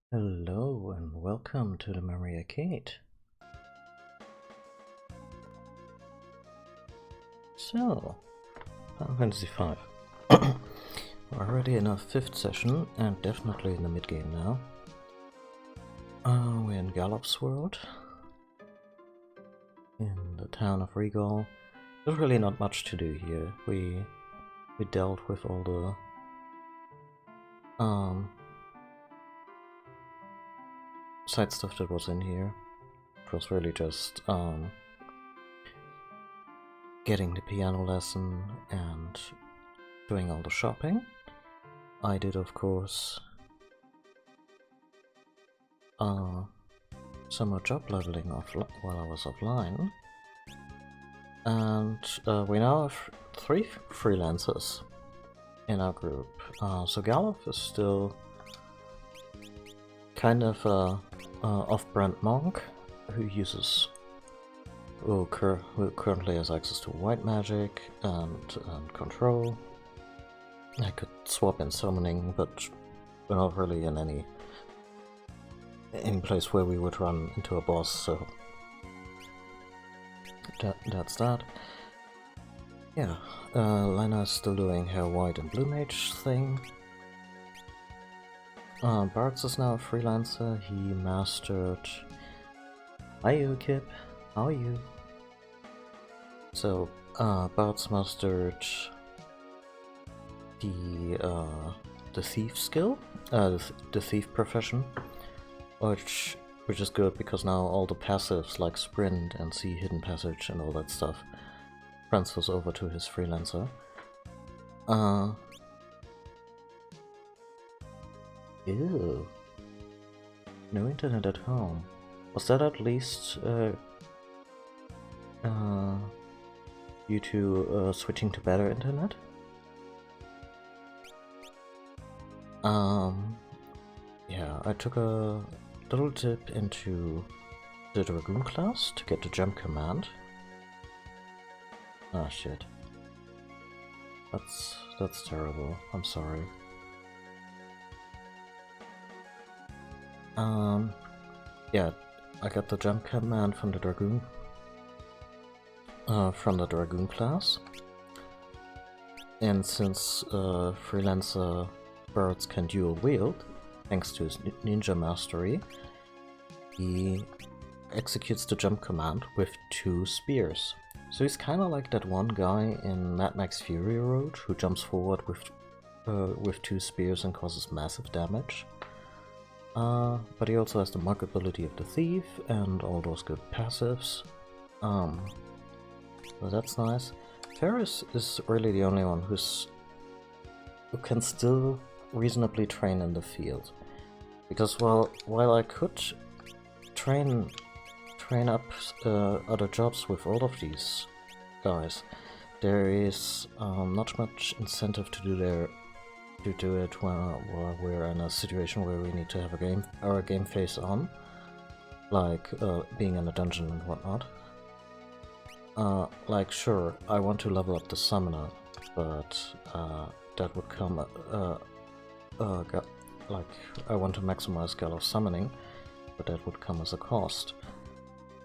Hello and welcome to the Memory Arcade. So, Final Fantasy V. We're already in our 5th session and definitely in the mid-game now. We're in Gallop's world, in the town of Regal. There's really not much to do here. We dealt with all the side stuff that was in here. It was really just getting the piano lesson and doing all the shopping. I did, of course, some more job leveling while I was offline. And we now have 3 freelancers in our group. So Galuf is still kind of a off-brand monk who currently has access to white magic and control. I could swap in summoning, but we're not really in any place where we would run into a boss, so that's that. Yeah, Lena's still doing her white and blue mage thing. Bartz is now a freelancer. He mastered... Hi, Kip. How are you? So, Bart's mastered the thief skill, the thief profession, which is good because now all the passives like sprint and see hidden passage and all that stuff transfers over to his freelancer. Ew. No internet at home. Was that at least due to switching to better internet? Yeah, I took a little dip into the Dragoon class to get the jump command. Ah, shit. That's terrible. I'm sorry. Yeah, I got the jump command from the Dragoon. From the Dragoon class. And since freelancer birds can dual wield, thanks to his ninja mastery, he executes the jump command with 2 spears. So he's kind of like that one guy in Mad Max Fury Road who jumps forward with 2 spears and causes massive damage. But he also has the monk ability of the thief and all those good passives. So that's nice. Faris is really the only one who can still reasonably train in the field, because while I could train up other jobs with all of these guys, there is not much incentive to do it when we're in a situation where we need to have our game face on, like being in a dungeon and whatnot. Like, sure, I want to level up the summoner, but that would come like, I want to maximize Gallo's summoning, but that would come as a cost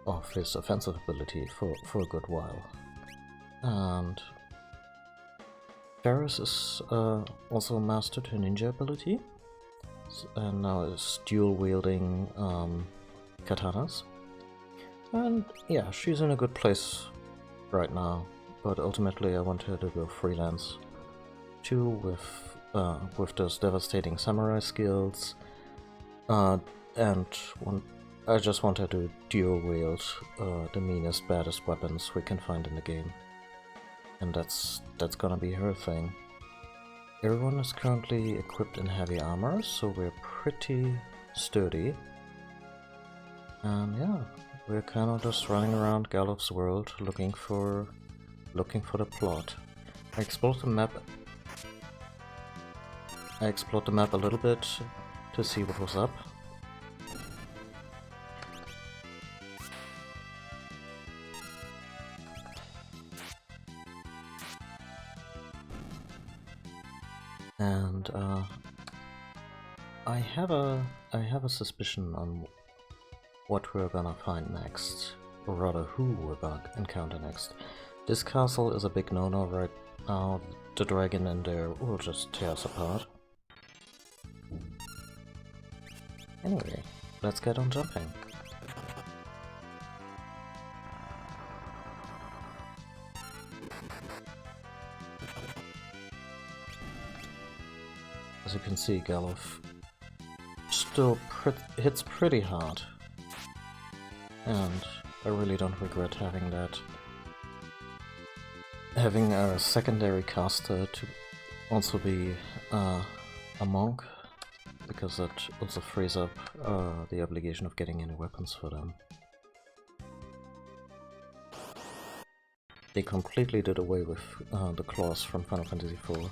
of his offensive ability for a good while. And Faris is also mastered her ninja ability, and now is dual wielding katanas. And yeah, she's in a good place right now, but ultimately I want her to go freelance too with those devastating samurai skills, and I just want her to dual wield the meanest, baddest weapons we can find in the game, and that's gonna be her thing. Everyone is currently equipped in heavy armor, so we're pretty sturdy, and yeah, we're kind of just running around Gallop's world looking for the plot. I explored the map a little bit to see what was up. And I have a suspicion on what we're gonna find next, or rather who we're gonna encounter next. This castle is a big no-no right now. The dragon in there will just tear us apart. Anyway, let's get on jumping. As you can see, Galof still hits pretty hard, and I really don't regret having a secondary caster to also be a monk, because that also frees up the obligation of getting any weapons for them. They completely did away with the claws from Final Fantasy IV.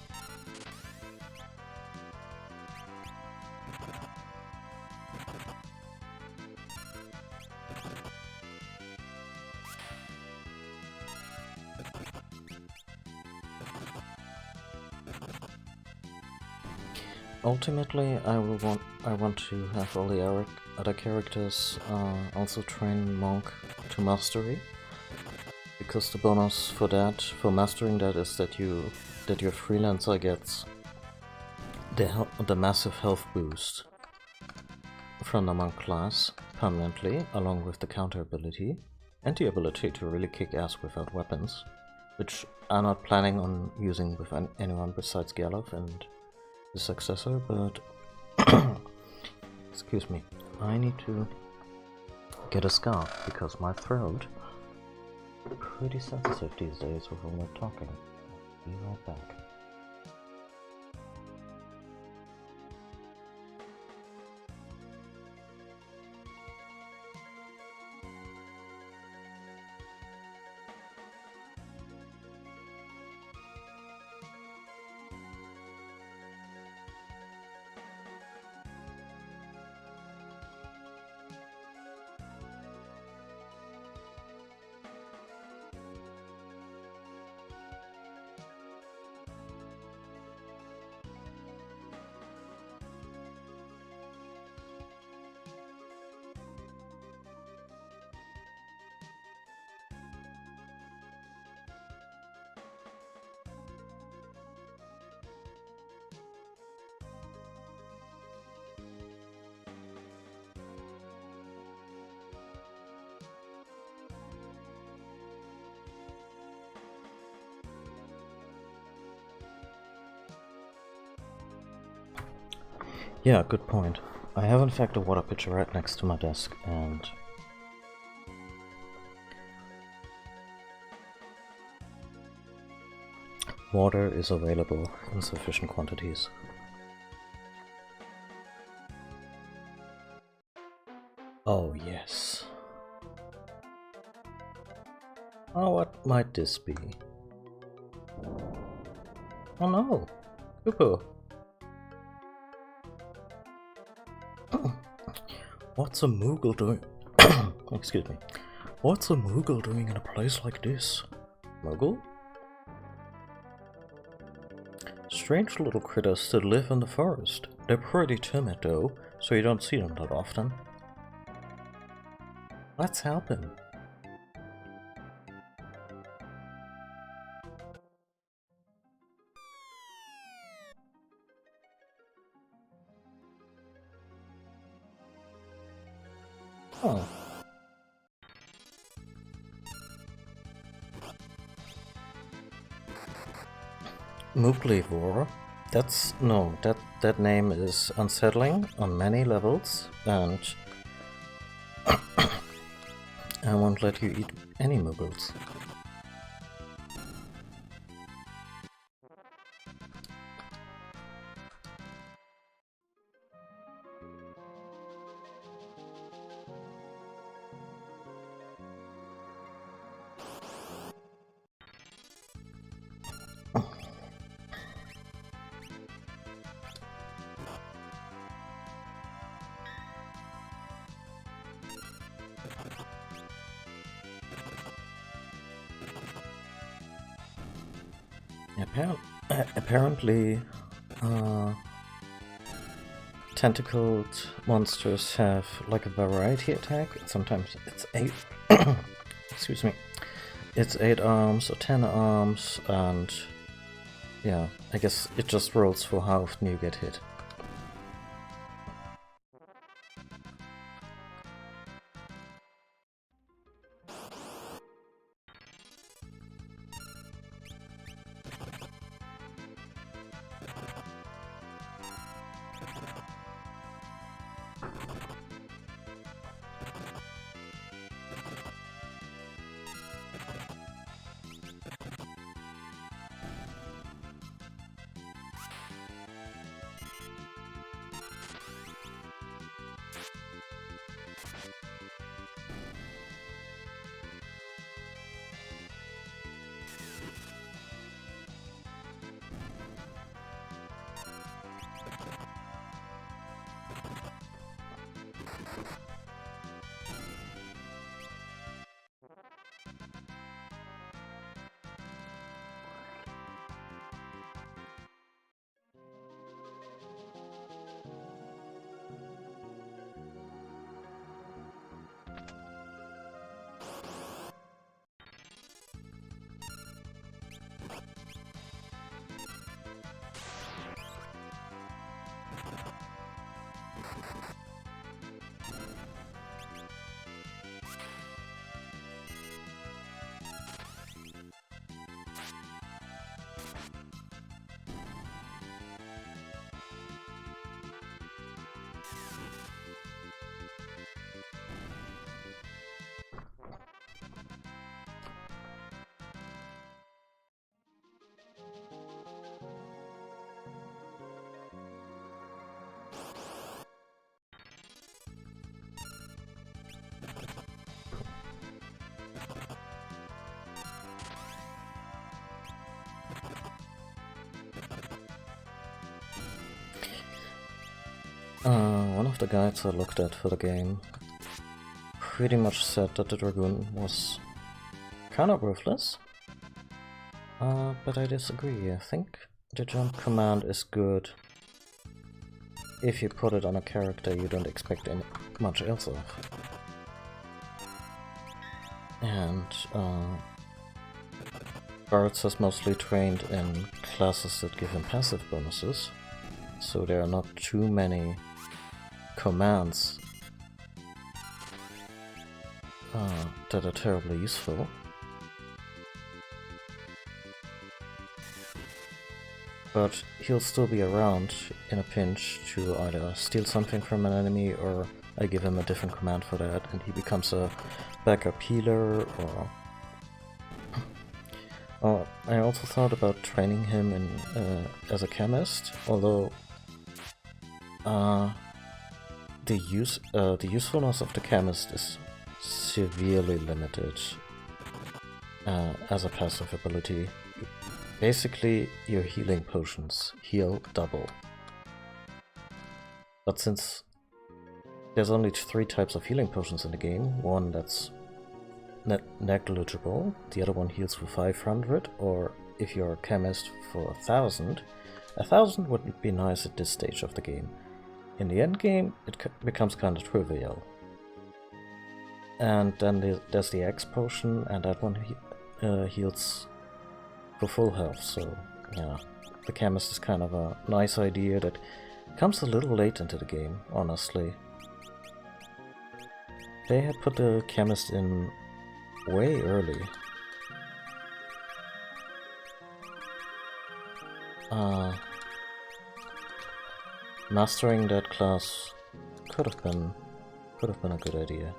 Ultimately, I want to have all the other characters also train Monk to mastery, because the bonus for mastering that is that your freelancer gets the massive health boost from the Monk class permanently, along with the counter ability, and the ability to really kick ass without weapons, which I'm not planning on using with anyone besides Gerloff and his successor, but excuse me, I need to get a scarf because my throat is pretty sensitive these days with all that talking. Be right back. Yeah, good point. I have in fact a water pitcher right next to my desk, and water is available in sufficient quantities. Oh yes. Oh, what might this be? Oh no! Cooper! What's a Moogle doing? Excuse me. What's a Moogle doing in a place like this? Moogle? Strange little critters that live in the forest. They're pretty timid though, so you don't see them that often. Let's help him. Oh. Mooglivore? That's... no, that name is unsettling on many levels, and I won't let you eat any Moogles. Apparently, tentacled monsters have like a variety attack. Sometimes it's 8. Excuse me. It's 8 arms or 10 arms, and yeah, I guess it just rolls for how often you get hit. One of the guides I looked at for the game pretty much said that the Dragoon was kinda worthless. But I disagree. I think the jump command is good if you put it on a character you don't expect much else of. And Faris has mostly trained in classes that give him passive bonuses, so there are not too many commands that are terribly useful. But he'll still be around in a pinch to either steal something from an enemy, or I give him a different command for that and he becomes a backup healer, or... I also thought about training him in as a chemist, although the usefulness of the chemist is severely limited as a passive ability. Basically, your healing potions heal double. But since there's only 3 types of healing potions in the game, one that's negligible, the other one heals for 500, or if you're a chemist for 1000. 1000 would be nice at this stage of the game. In the end game, it becomes kind of trivial. And then there's the X potion, and that one heals for full health, so yeah, the chemist is kind of a nice idea that comes a little late into the game, honestly. They had put the chemist in way early. Mastering that class could have been a good idea.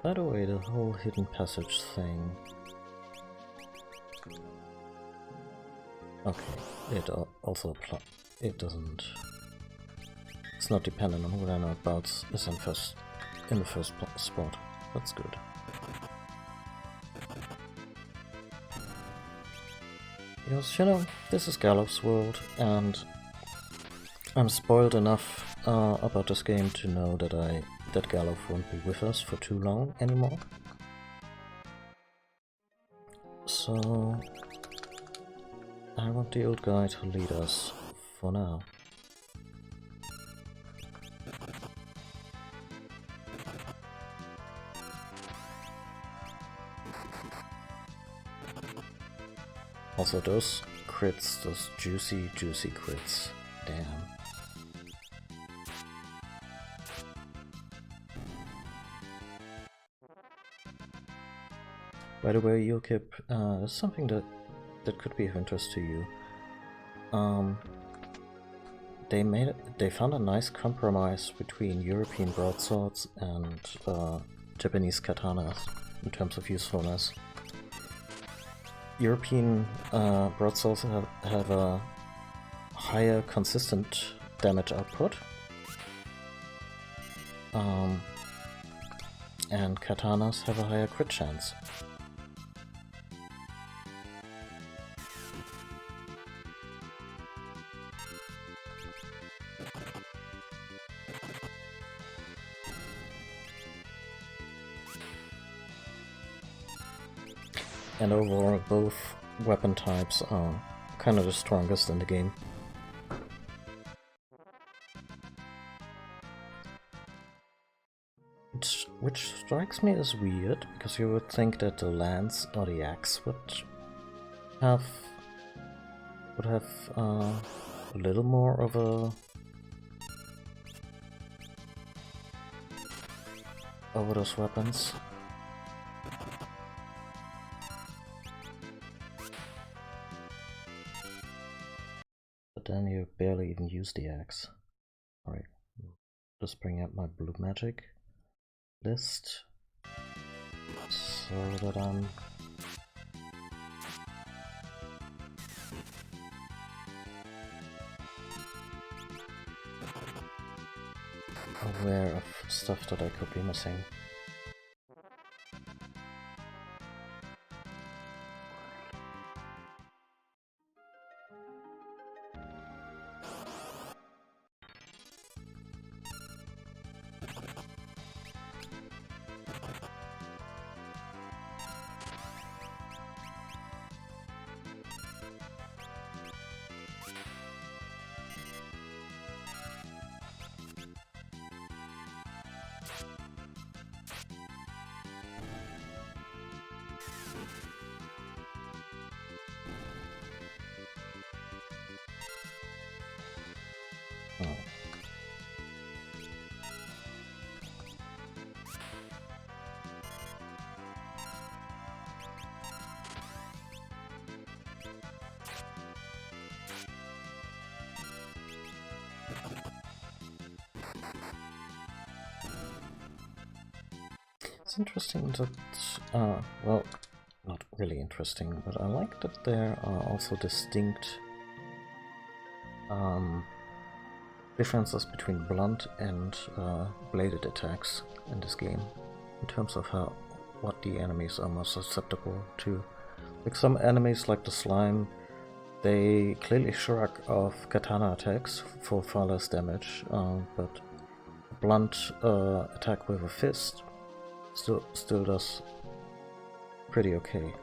By the way, the whole hidden passage thing... Okay, it also applies. It doesn't... It's not dependent on whether or not Bouts is in the first spot. That's good. Because, you know, this is Gallop's world, and I'm spoiled enough about this game to know that Gallop won't be with us for too long anymore. So I want the old guy to lead us for now. Also those crits, those juicy crits, damn. By the way, Yulkip, there's something that could be of interest to you. They found a nice compromise between European broadswords and Japanese katanas in terms of usefulness. European broadswords have a higher consistent damage output, and katanas have a higher crit chance. And overall, both weapon types are kind of the strongest in the game. Which strikes me as weird, because you would think that the lance or the axe would have a little more of a over those weapons. Then you barely even use the axe. Alright, just bring up my blue magic list so that I'm aware of stuff that I could be missing. It's interesting that, well, not really interesting, but I like that there are also distinct differences between blunt and bladed attacks in this game, in terms of what the enemies are most susceptible to. Like some enemies, like the slime, they clearly shrug off katana attacks for far less damage, but a blunt attack with a fist still does pretty okay.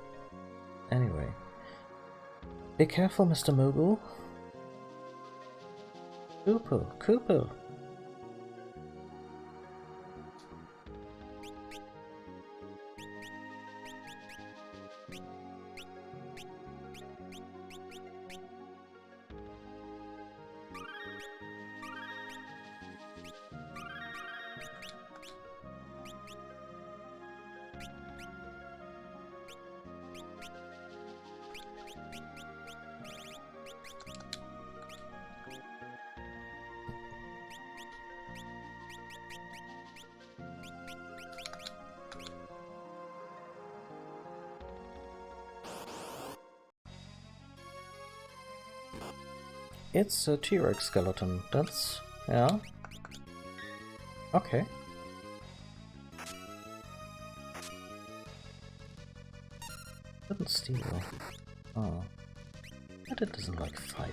Anyway, be careful, Mr. Mogul. Cooper. It's a T-Rex skeleton. That's... yeah. Okay. Didn't steal. Oh. But it doesn't like fire.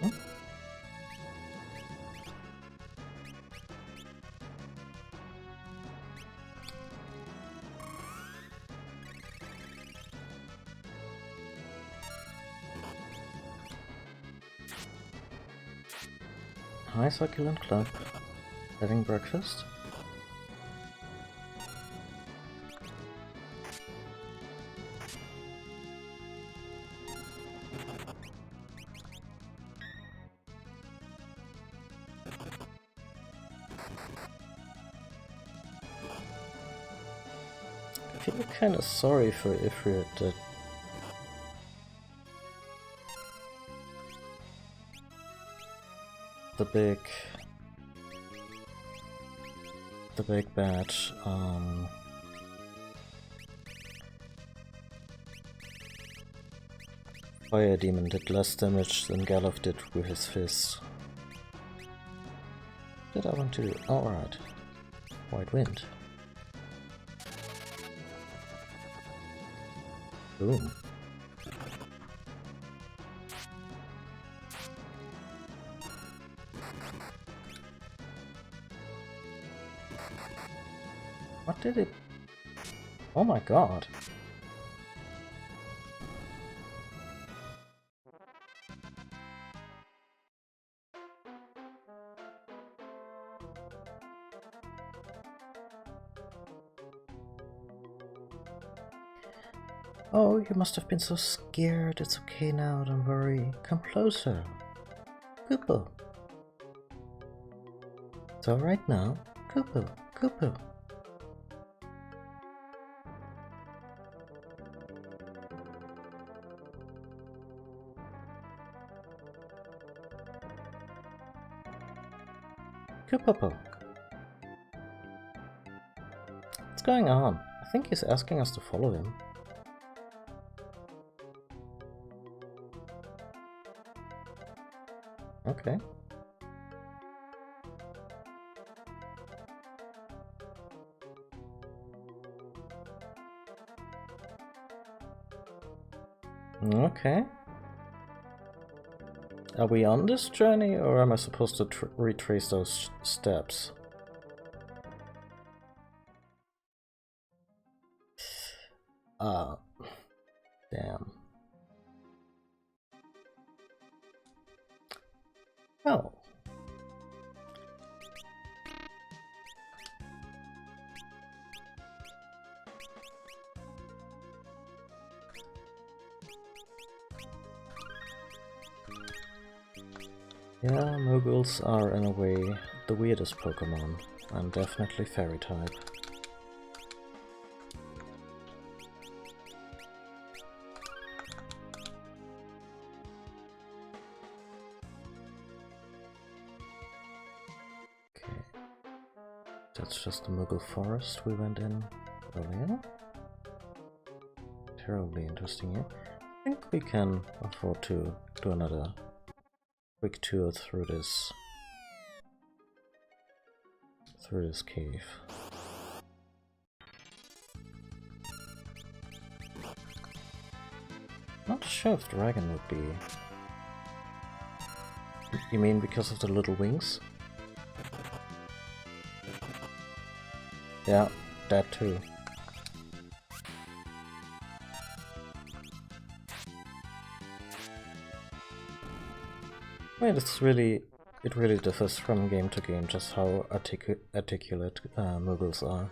Hmm? Hi, Succulent Club. Having breakfast? I feel kinda sorry for Ifrit that the big bad fire demon did less damage than Galuf did with his fist. What did I want to do? Alright. White wind. Boom. What did it... oh my god. Oh, you must have been so scared. It's okay now, don't worry. Come closer. Cooper. It's alright now. Cooper. Cooper. What's going on? I think he's asking us to follow him. Okay. Okay. Are we on this journey, or am I supposed to retrace those steps? Damn. Oh. Yeah, Moguls are in a way the weirdest Pokemon, and definitely Fairy type. That's just the Muggle forest we went in earlier. Terribly interesting here. I think we can afford to do another quick tour through this cave. Not sure if dragon would be. You mean because of the little wings? Yeah, that too. Wait, it really differs from game to game just how articulate Muggles are.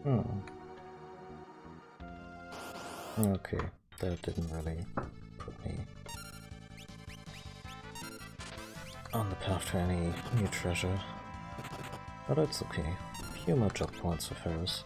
Hmm. Okay, that didn't really put me on the path to any new treasure. But it's okay. Few more job points for Faris.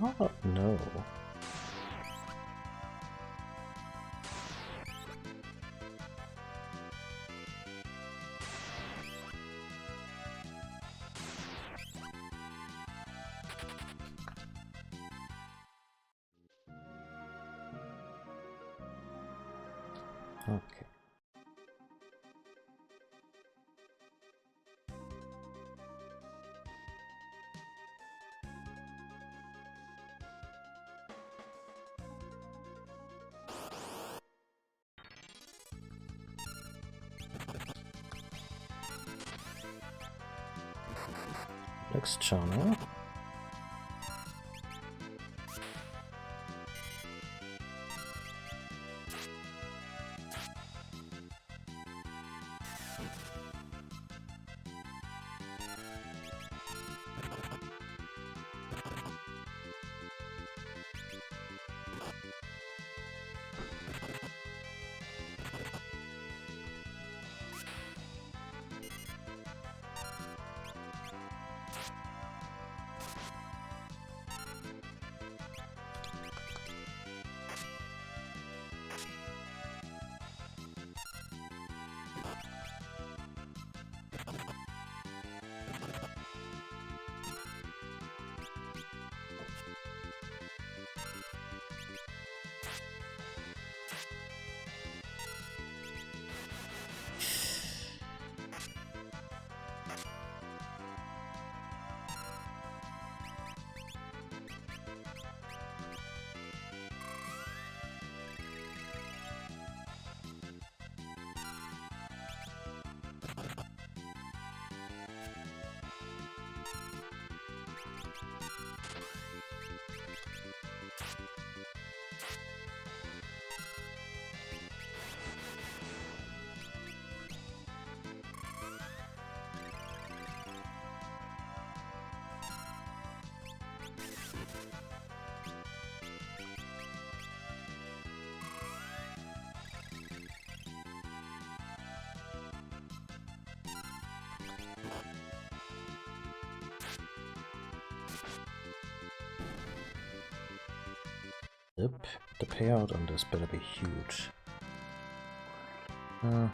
Oh, no. Okay. Next channel. Yep, the payout on this better be huge. Oh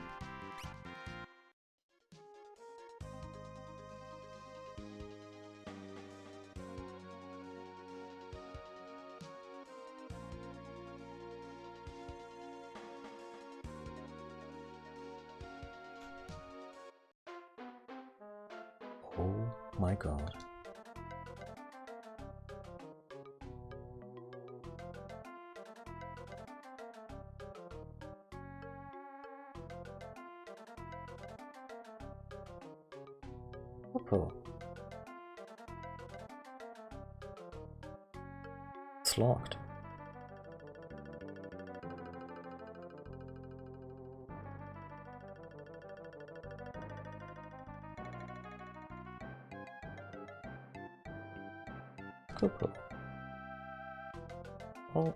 my god. Oh. It's locked. Cool. Oh,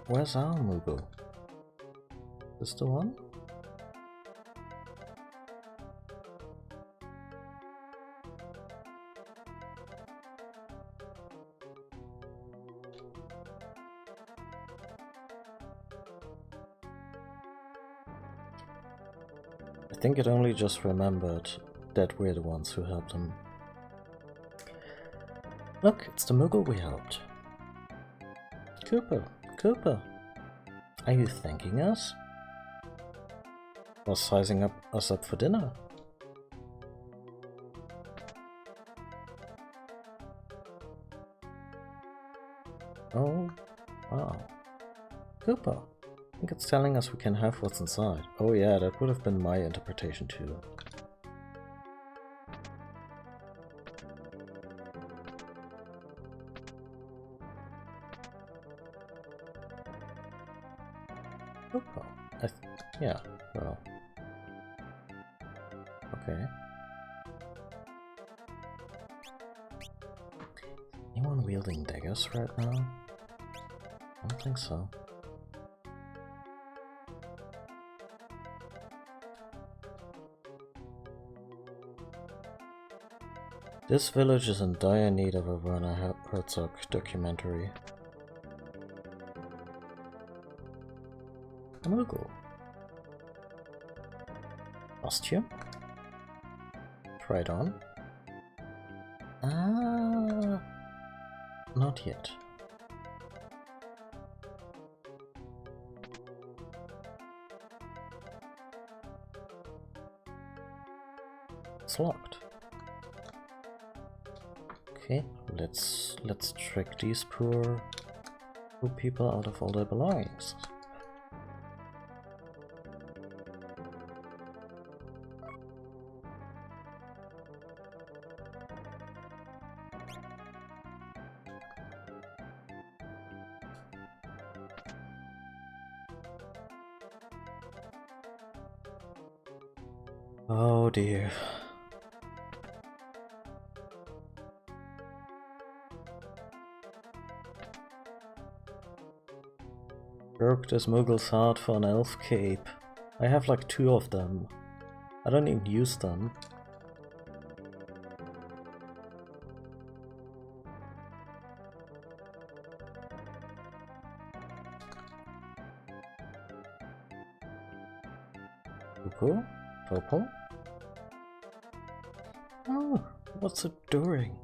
where's our Moogle? Is this the one? I think it only just remembered that we're the ones who helped him. Look, it's the Moogle we helped. Cooper, are you thanking us? Or sizing us up for dinner? Oh, wow. Cooper, I think it's telling us we can have what's inside. Oh yeah, that would have been my interpretation too. Cooper, yeah, well. Okay. Anyone wielding daggers right now? I don't think so. This village is in dire need of a Werner Herzog documentary. A Moogle. Costume? Try it on. Ah, not yet. It's locked. Okay, let's trick these poor people out of all their belongings. Oh dear. Broke this Muggle's heart for an elf cape. I have like 2 of them. I don't even use them. Cuckoo? Purple? Oh, what's it doing?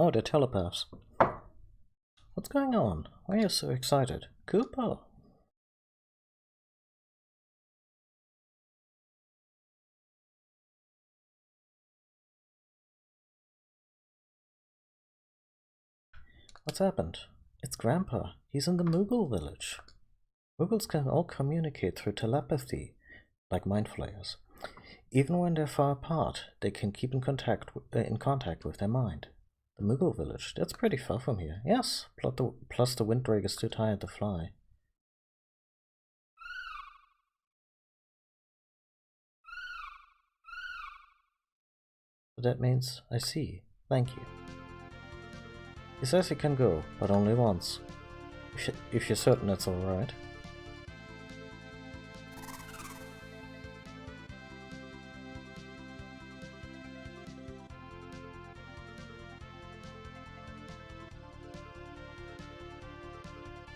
Oh, they're telepaths. What's going on? Why are you so excited? Cooper? What's happened? It's Grandpa. He's in the Moogle village. Moogles can all communicate through telepathy, like mind flayers. Even when they're far apart, they can keep in contact with their mind. The Moogle village, that's pretty far from here. Yes, plus the Winddrake is too tired to fly. So that means I see. Thank you. He says he can go, but only once. If you're certain it's alright.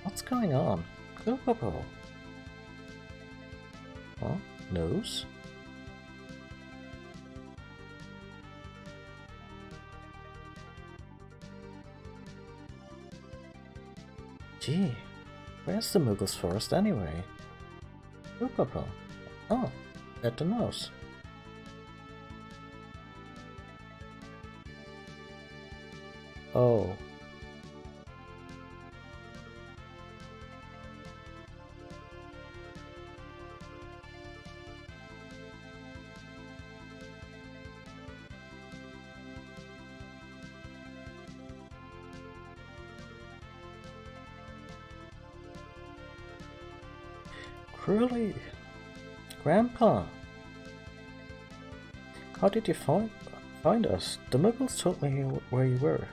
What's going on? Go, Popo. Huh? Nose? Gee, where's the Moogle's forest anyway? Oh, Popo. Oh, at the nose. Oh. Cruelly, Grandpa, how did you find us? The Muggles told me where you were.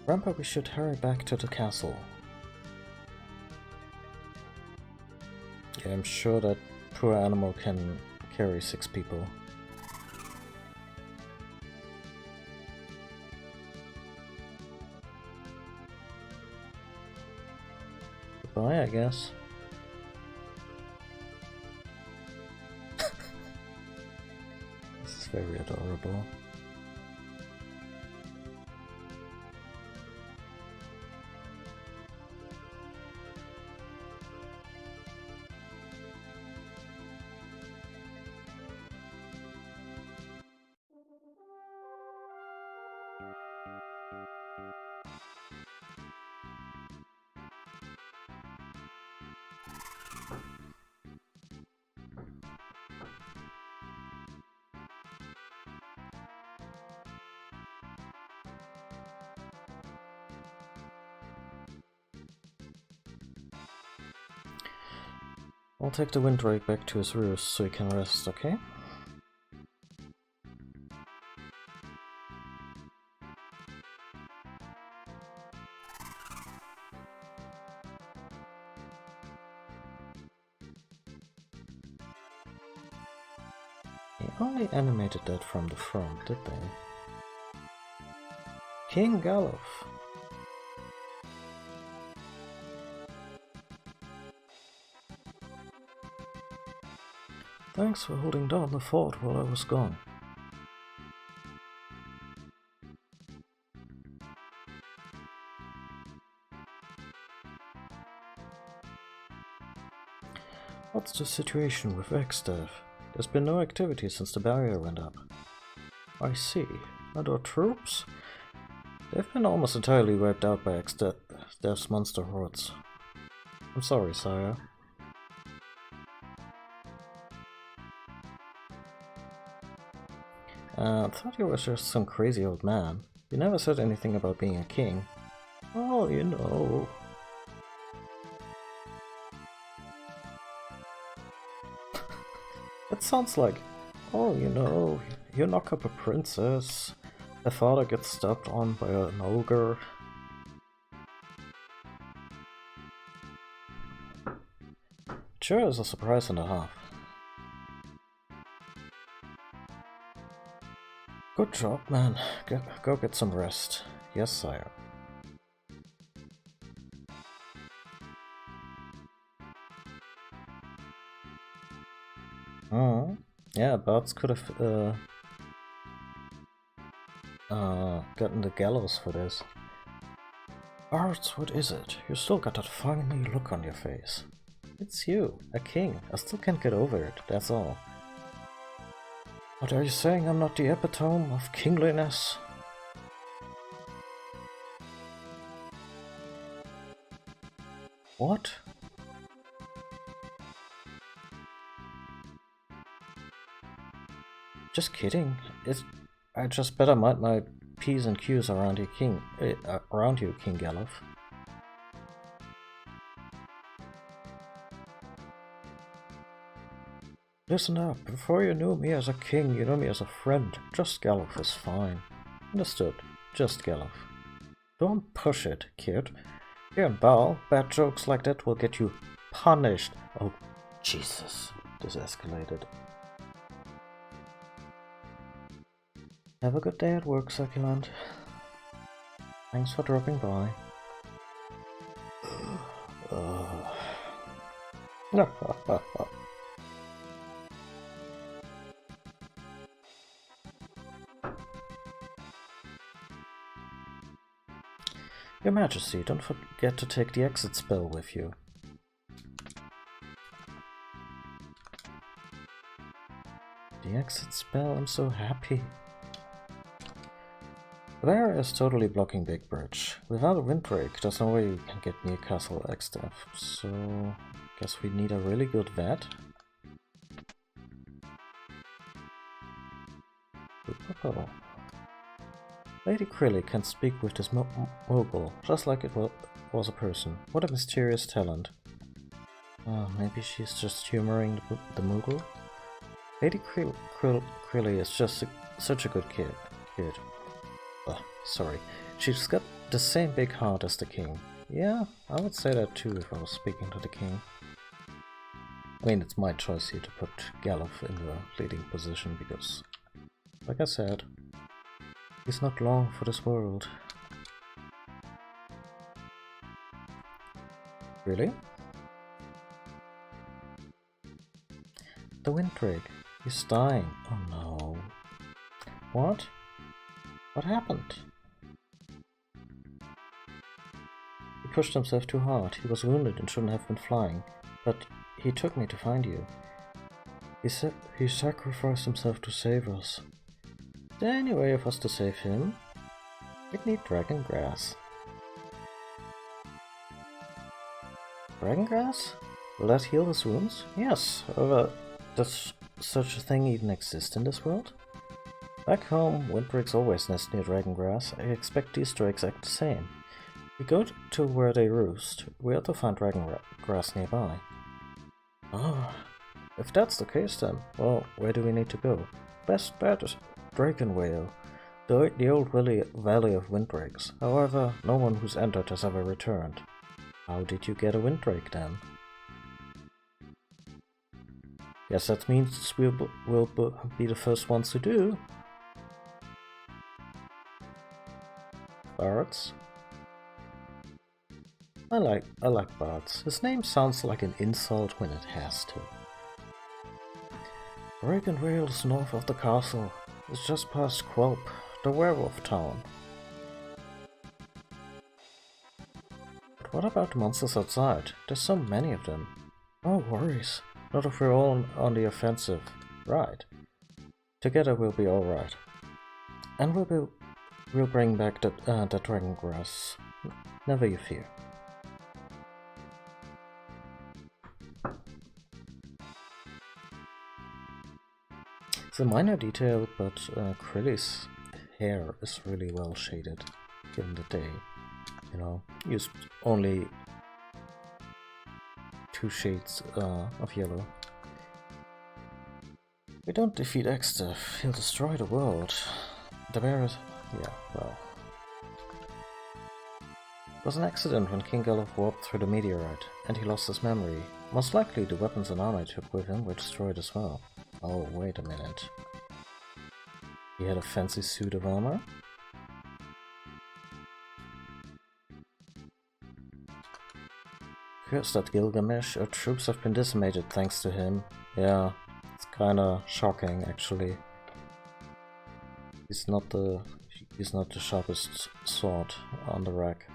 Grandpa, we should hurry back to the castle. Yeah, I'm sure that poor animal can carry 6 people. Goodbye, I guess. This is very adorable. I'll take the Winddrake back to his roost so he can rest, okay? They only animated that from the front, did they? King Galuf! Thanks for holding down the fort while I was gone. What's the situation with Ekstav? There's been no activity since the barrier went up. I see. Are there troops? They've been almost entirely wiped out by Ekstav's monster hordes. I'm sorry, sire. I thought you were just some crazy old man. You never said anything about being a king. Oh, you know. It sounds like, oh, you know, you knock up a princess, her father gets stepped on by an ogre. Sure is a surprise and a half. Good job, man. Go get some rest. Yes, sire. Yeah, Barts could have gotten the gallows for this. Barts, what is it? You still got that funny look on your face. It's you, a king. I still can't get over it, that's all. What are you saying? I'm not the epitome of kingliness? What? Just kidding. I just better mind my P's and Q's around you, King Galuf. Listen up. Before you knew me as a king, you knew me as a friend. Just Galuf is fine. Understood. Just Galuf. Don't push it, kid. Here in Baal, bad jokes like that will get you punished. Oh, Jesus. This escalated. Have a good day at work, Succulent. Thanks for dropping by. Your Majesty, don't forget to take the exit spell with you. The exit spell, I'm so happy. The barrier is totally blocking Big Bridge. Without a windbreak, there's no way you can get near Castle Ekstav, so guess we need a really good vet. Lady Krilly can speak with this mogul, just like it was a person. What a mysterious talent. Maybe she's just humoring the mogul? Lady Krilly is just such a good kid. Sorry. She's got the same big heart as the king. Yeah, I would say that too if I was speaking to the king. I mean, it's my choice here to put Galuf in the leading position because, like I said, he's not long for this world. Really? The Winddrake. He's dying. Oh no. What? What happened? He pushed himself too hard. He was wounded and shouldn't have been flying. But he took me to find you. He sacrificed himself to save us. Is there any way of us to save him? We'd need dragon grass. Dragon grass? Will that heal his wounds? Yes, however, does such a thing even exist in this world? Back home, windbreaks always nest near dragon grass. I expect these drakes act the same. We go to where they roost. We ought to find dragon grass nearby. Ah, if that's the case then, well, where do we need to go? Best bet is Drakenwale, the old valley of windbreaks. However, no one who's entered has ever returned. How did you get a windbreak then? Guess that means we'll be the first ones to do. Bards? I like Bards. His name sounds like an insult when it has to. Brick and Rails north of the castle. It's just past Quelp, the werewolf town. But what about the monsters outside? There's so many of them. No worries. Not if we're all on the offensive. Right. Together we'll be alright. And we'll bring back the dragon grass. Never you fear. It's a minor detail, but Krilly's hair is really well shaded, given the day. You know, used only 2 shades of yellow. We don't defeat Exdeath, he'll destroy the world. The bear is... yeah, well... It was an accident when King Galuf warped through the meteorite, and he lost his memory. Most likely the weapons and armor he took with him were destroyed as well. Oh, wait a minute. He had a fancy suit of armor? Cursed that Gilgamesh, our troops have been decimated thanks to him. Yeah, it's kinda shocking actually. He's not the sharpest sword on the rack.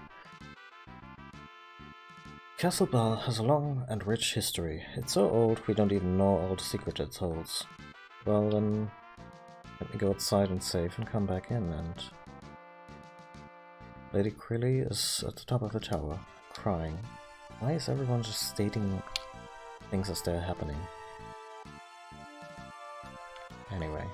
Castle Bell has a long and rich history. It's so old we don't even know all the secrets it holds. Well then, let me go outside and save and come back in and... Lady Krilly is at the top of the tower, crying. Why is everyone just stating things as they're happening? Anyway.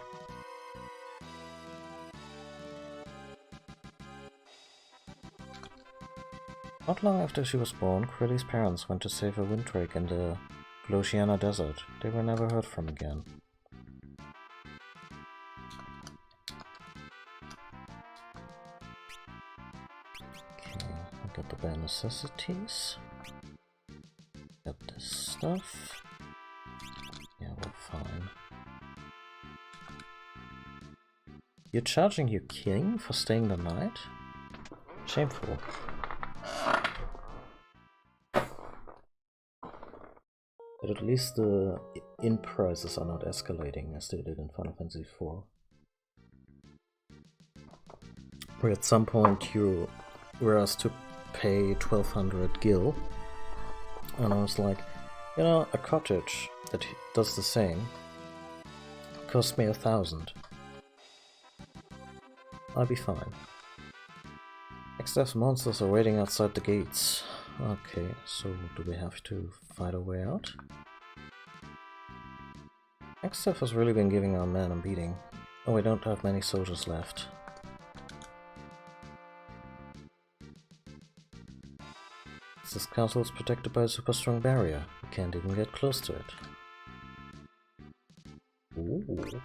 Not long after she was born, Krilly's parents went to save a winddrake in the Glosiana desert. They were never heard from again. Okay, I got the bare necessities. Got this stuff. Yeah, we're fine. You're charging your king for staying the night? Shameful. But at least the in prices are not escalating as they did in Final Fantasy IV. Where at some point you were asked to pay 1200 gil, and I was like, you know, a cottage that does the same cost me 1000. I'll be fine. Exdeath's monsters are waiting outside the gates. Okay, so do we have to fight our way out? Exdeath has really been giving our men a beating. Oh, we don't have many soldiers left. This castle is protected by a super strong barrier. We can't even get close to it. Ooh.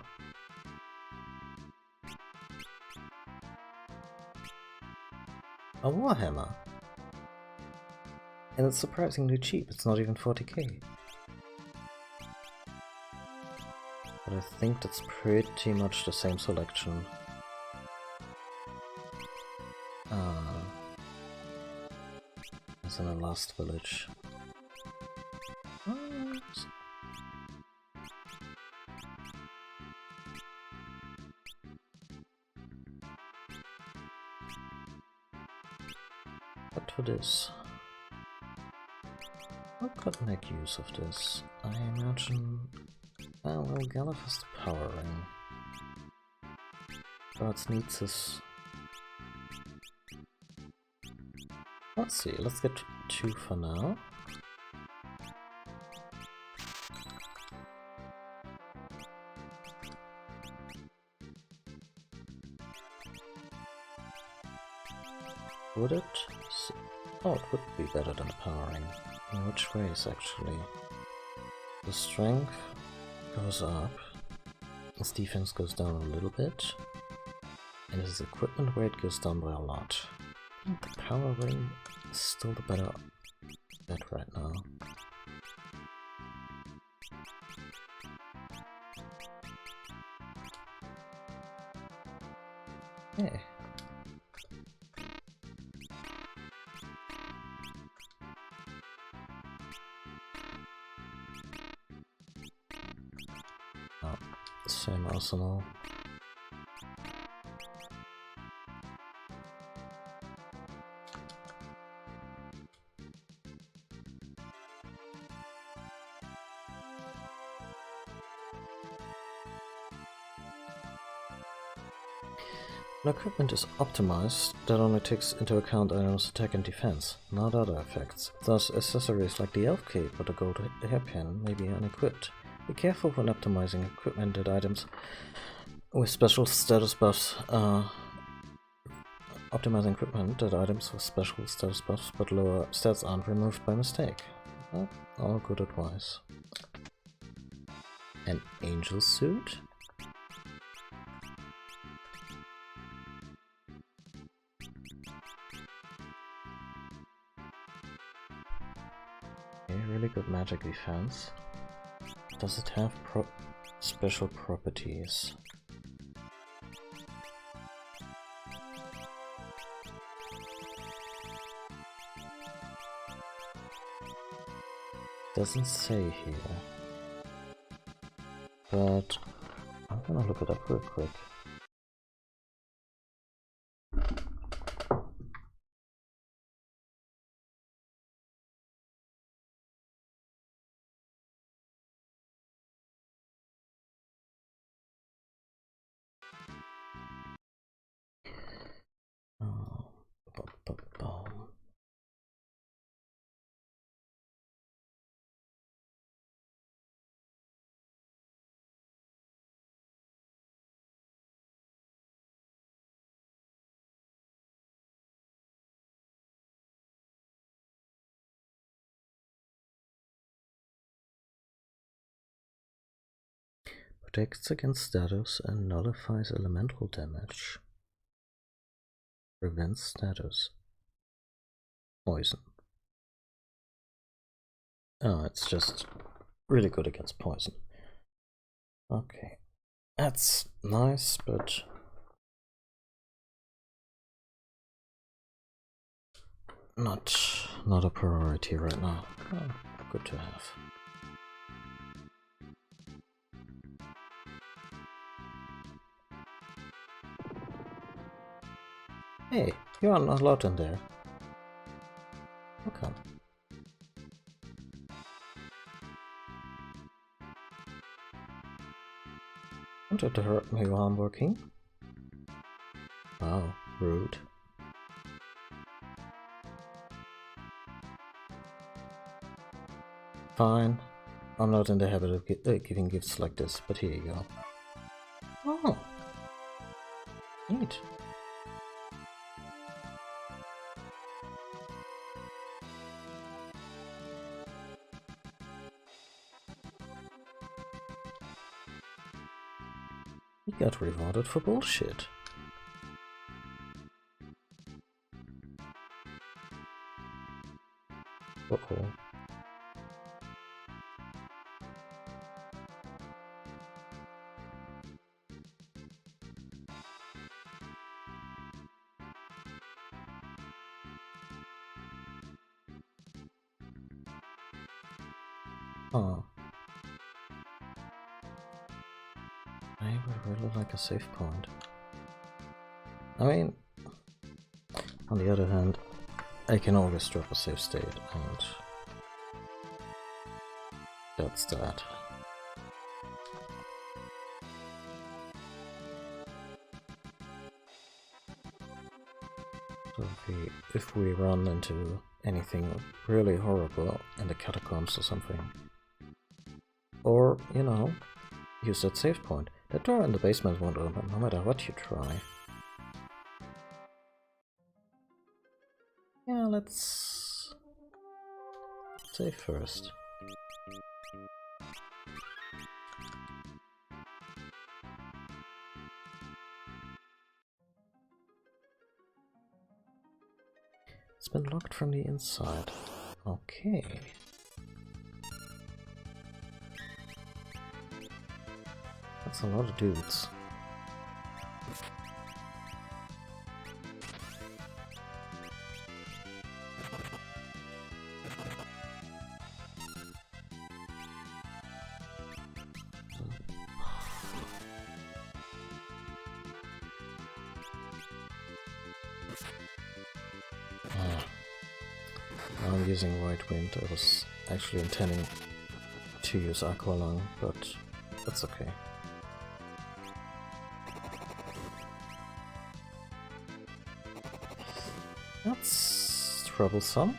A warhammer! And it's surprisingly cheap, it's not even 40k. But I think that's pretty much the same selection. As in the last village. But for this, I could make use of this. I imagine... well, Galuf has the power ring. Bards needs his... let's see, let's get 2 for now. Would it? Oh, it would be better than powering. In which ways, actually? The strength goes up, his defense goes down a little bit, and his equipment weight goes down by a lot. I think the power ring is still the better bet right now. Okay. Oh, same arsenal. When equipment is optimized, that only takes into account items' attack and defense, not other effects. Thus, accessories like the elf cape or the gold hairpin may be unequipped. Be careful when optimizing equipment that items with special status buffs. Optimizing equipment that items with special status buffs but lower stats aren't removed by mistake. But all good advice. An angel suit? Really good magic defense. Does it have special properties? Doesn't say here. But I'm gonna look it up real quick. Protects against status and nullifies elemental damage. Prevents status. Poison. Oh, it's just really good against poison. Okay. That's nice, but not a priority right now. Oh, good to have. Hey, you are not allowed in there. Okay. Wanted to hurt me while I'm working? Wow, rude. Fine. I'm not in the habit of giving gifts like this, but here you go. Oh. Neat. He got rewarded for bullshit. Uh-oh. Oh. I would really like a save point. I mean, on the other hand, I can always drop a save state, and that's that. So if we run into anything really horrible in the catacombs or something, or, you know, use that save point, that door in the basement won't open no matter what you try. Yeah, let's save first. It's been locked from the inside. Okay. That's a lot of dudes. I'm using White Wind. I was actually intending to use Aqua Lung, but that's okay. That's troublesome.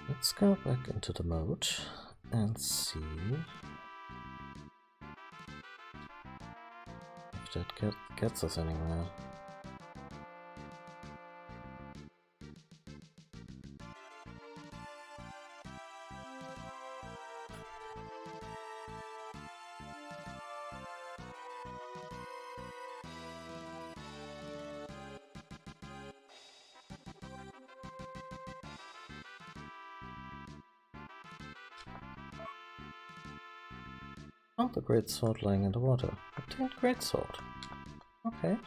Let's go back into the mode and see if that gets us anywhere. Found the great sword lying in the water. Obtained great sword. Okay.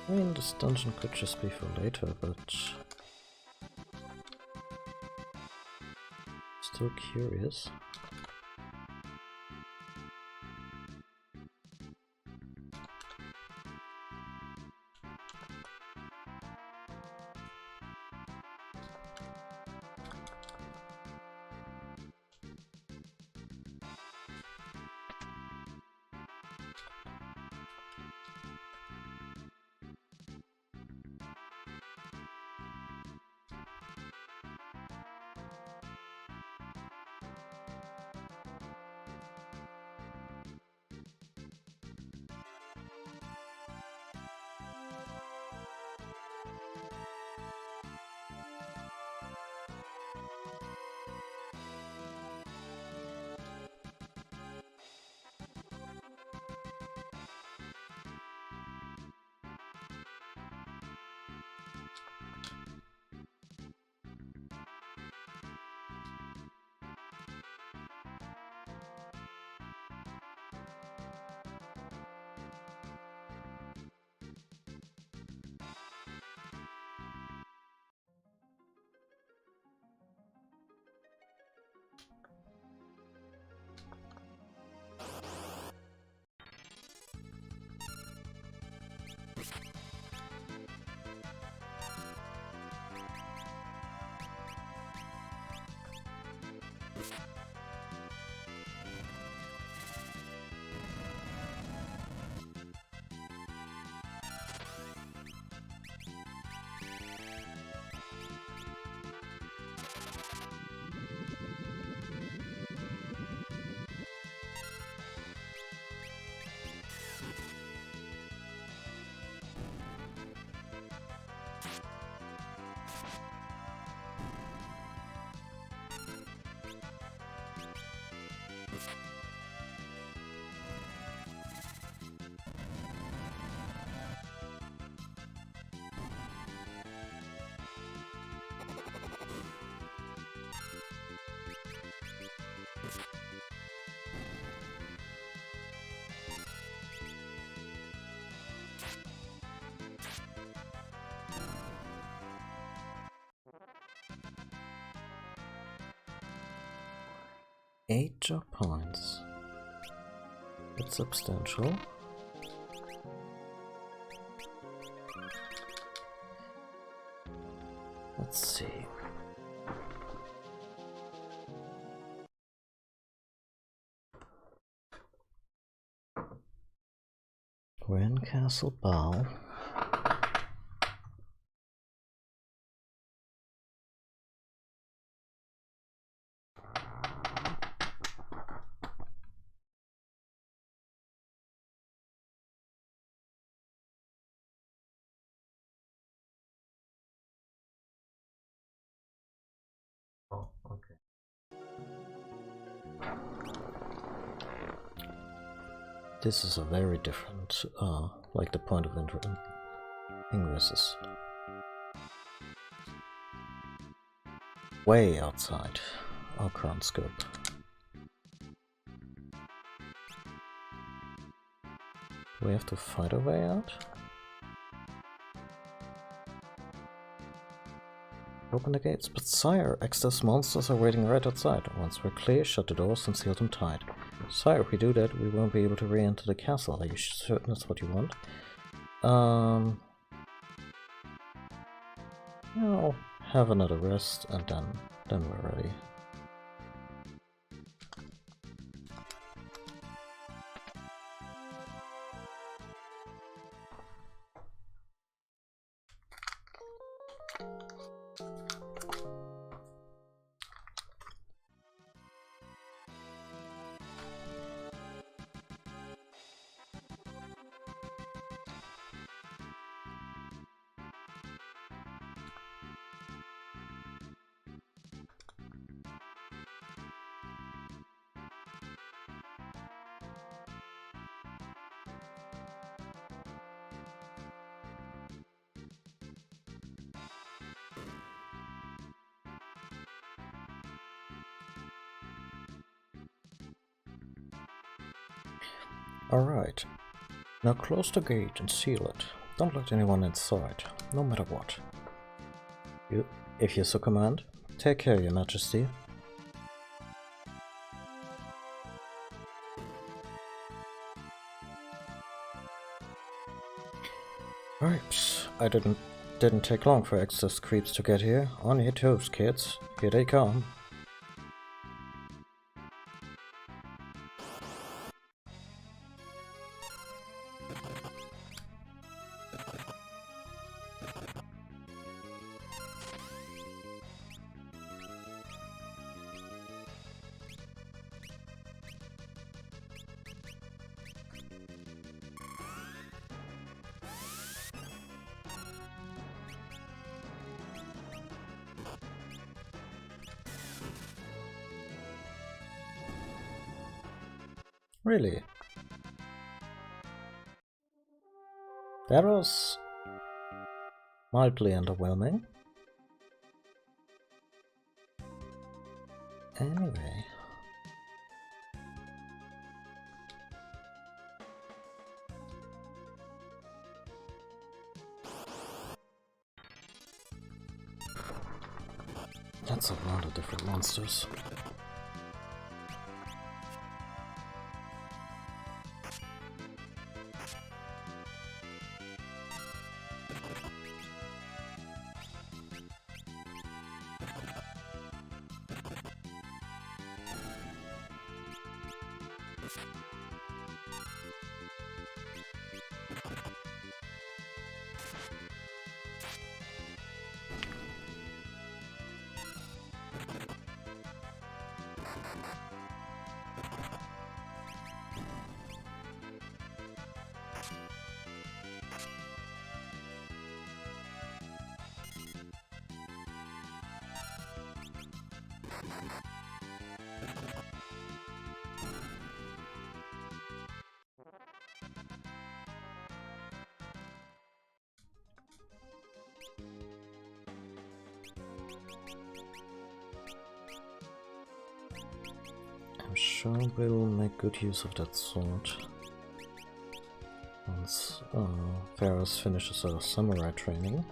I mean, this dungeon could just be for later, but still curious. 8 job points. It's substantial. Let's see. We're in Castle Bow. Oh, okay. This is a very different, like the point of ingress is way outside our current scope. We have to fight our way out? Open the gates, but sire, Exeter's monsters are waiting right outside. Once we're clear, shut the doors and seal them tight. Sire, if we do that, we won't be able to re-enter the castle. Are you certain that's what you want? I'll have another rest and then we're ready. Alright, now close the gate and seal it. Don't let anyone inside, no matter what. If you so command, take care, Your Majesty. Right, I didn't take long for excess creeps to get here. On your toes, kids. Here they come. Really? That was mildly underwhelming. Anyway. That's a lot of different monsters. I'm sure we'll make good use of that sword once Faris finishes her samurai training.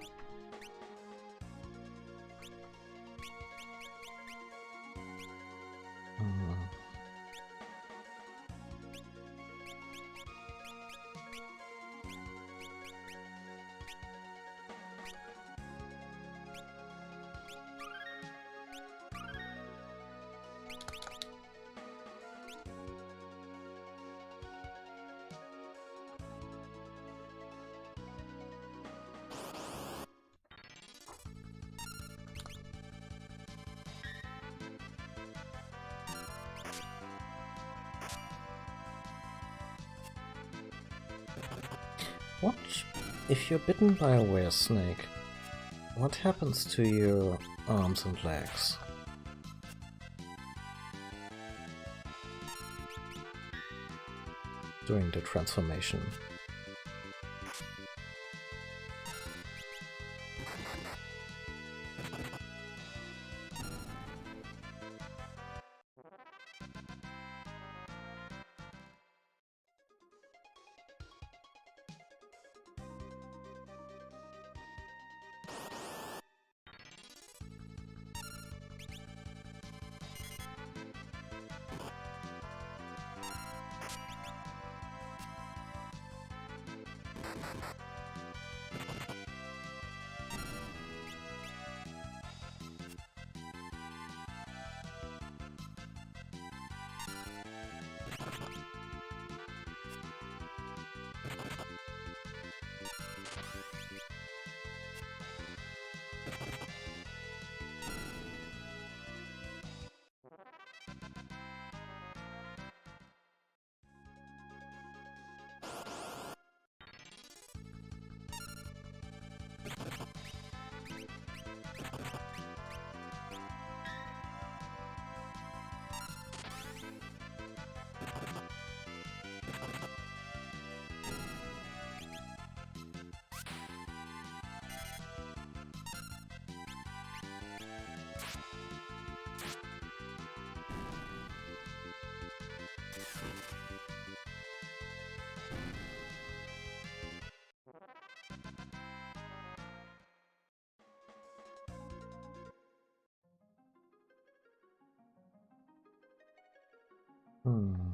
What if you're bitten by a were snake? What happens to your arms and legs? During the transformation. Hmm.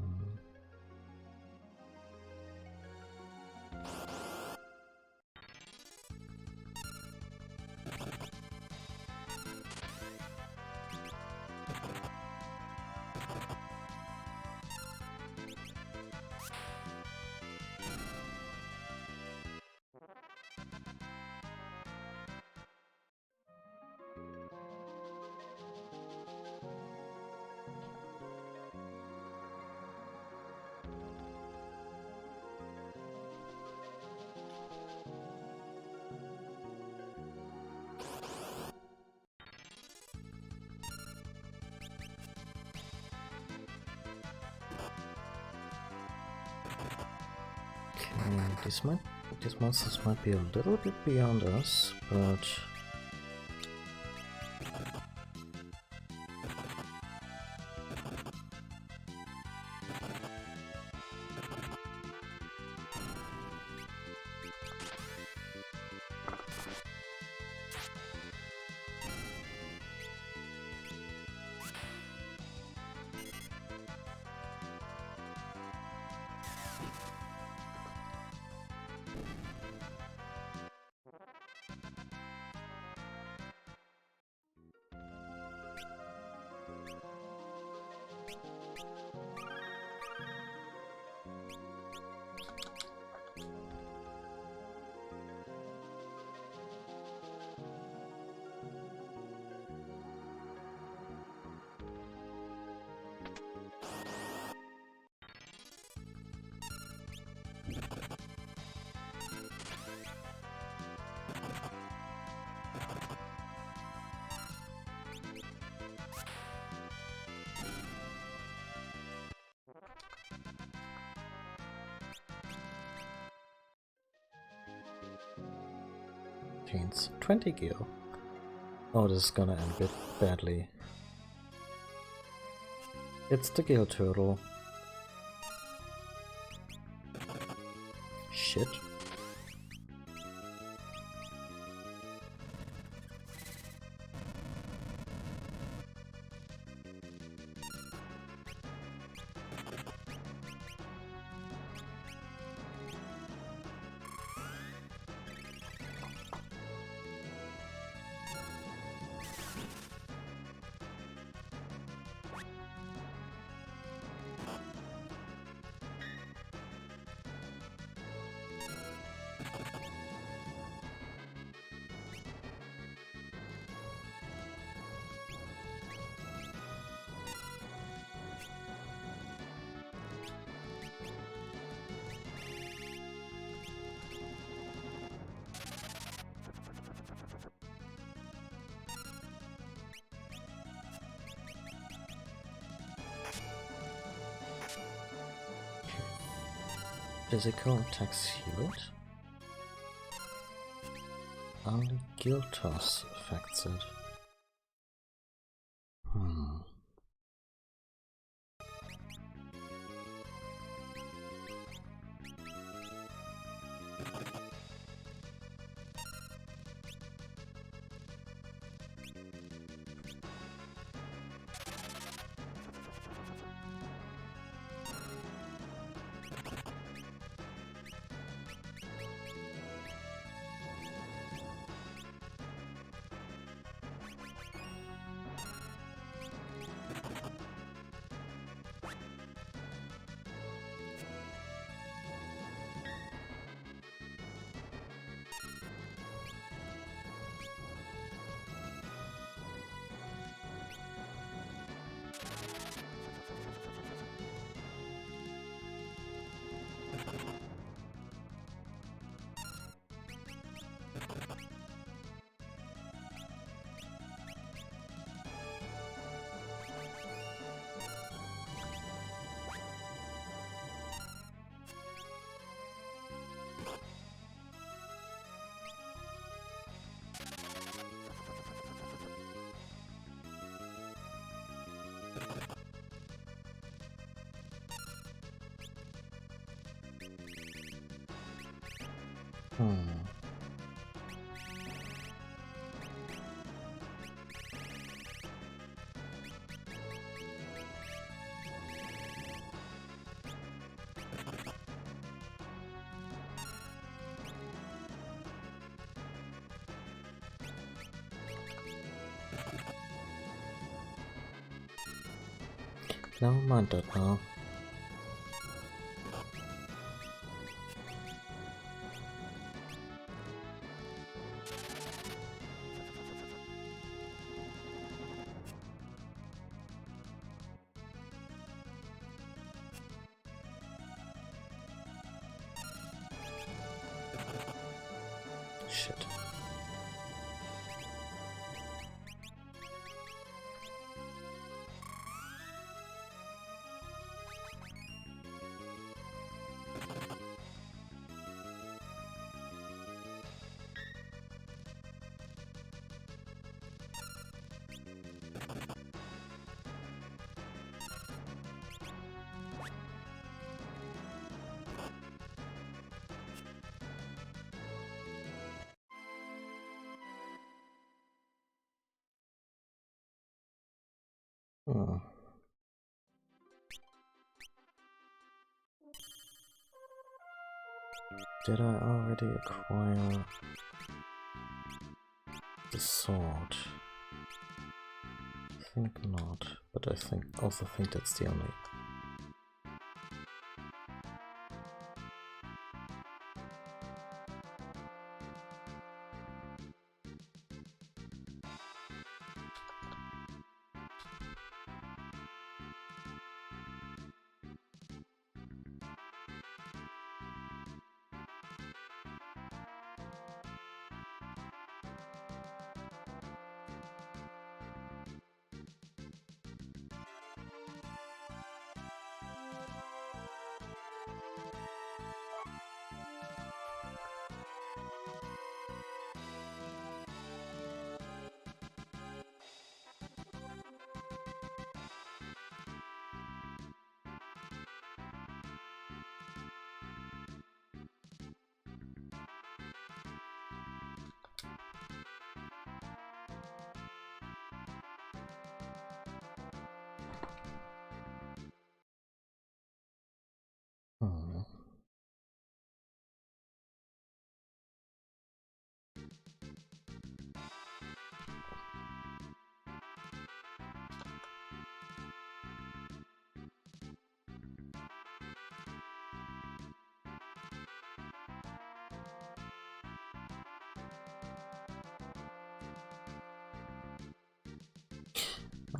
These monsters might be a little bit beyond us, but contains 20 gil. Oh, this is gonna end a bit badly. It's the Gil Turtle. Shit. Physical attacks heal it? Only guild toss affects it. Never mind that now. Shit. Did I already acquire the sword? I think not, but I also think that's the only.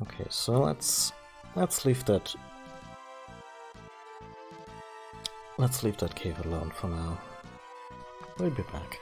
Okay, so let's leave that. Let's leave that cave alone for now. We'll be back.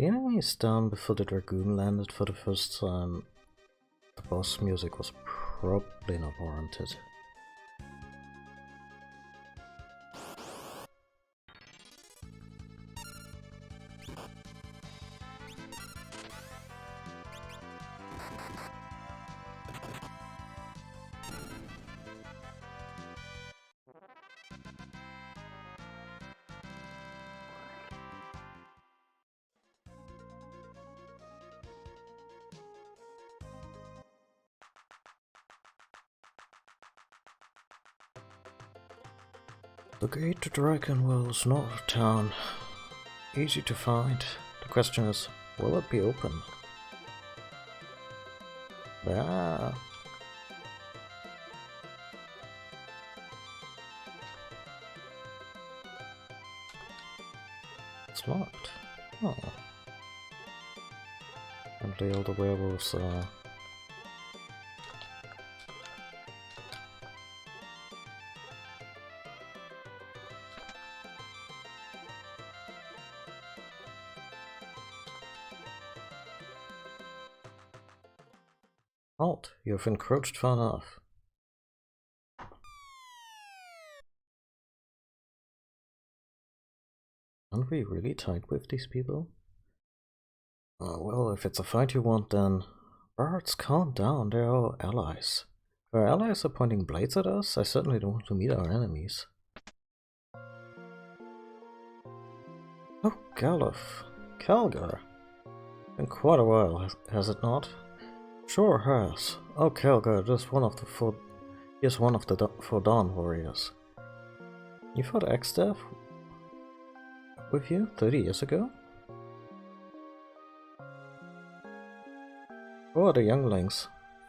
The enemy is down before the Dragoon landed for the first time. The boss music was probably not warranted. The gate to Dragonwell's north town. Easy to find. The question is, will it be open? Ah. It's locked. Oh. Apparently all the werewolves are... Halt! You have encroached far enough. Aren't we really tight with these people? Well, if it's a fight you want, then... Birds, calm down, they're our allies. If our allies are pointing blades at us, I certainly don't want to meet our enemies. Oh, Galuf. Calgar. Been quite a while, has it not? Sure has. Oh, Calgar, just one of the four... He's one of the four Dawn warriors. You fought Exdev with you 30 years ago? Who are the younglings?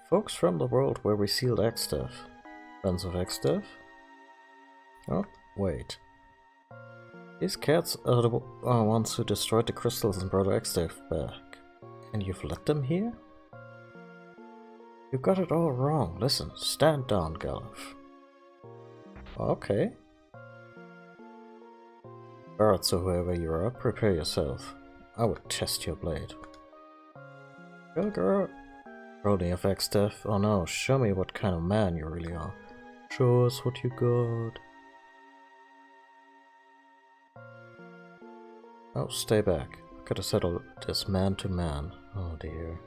Folks from the world where we sealed Exdev. Friends of Exdev? Oh, wait. These cats are the ones who destroyed the crystals and brought Exdev back. And you've let them here? You got it all wrong. Listen, stand down, Galuf. Okay. Birds, or whoever you are, prepare yourself. I will test your blade. Girl. Rolling of Exdev. Oh no, show me what kind of man you really are. Show us what you got. Oh, stay back. Gotta settle this man to man. Oh dear.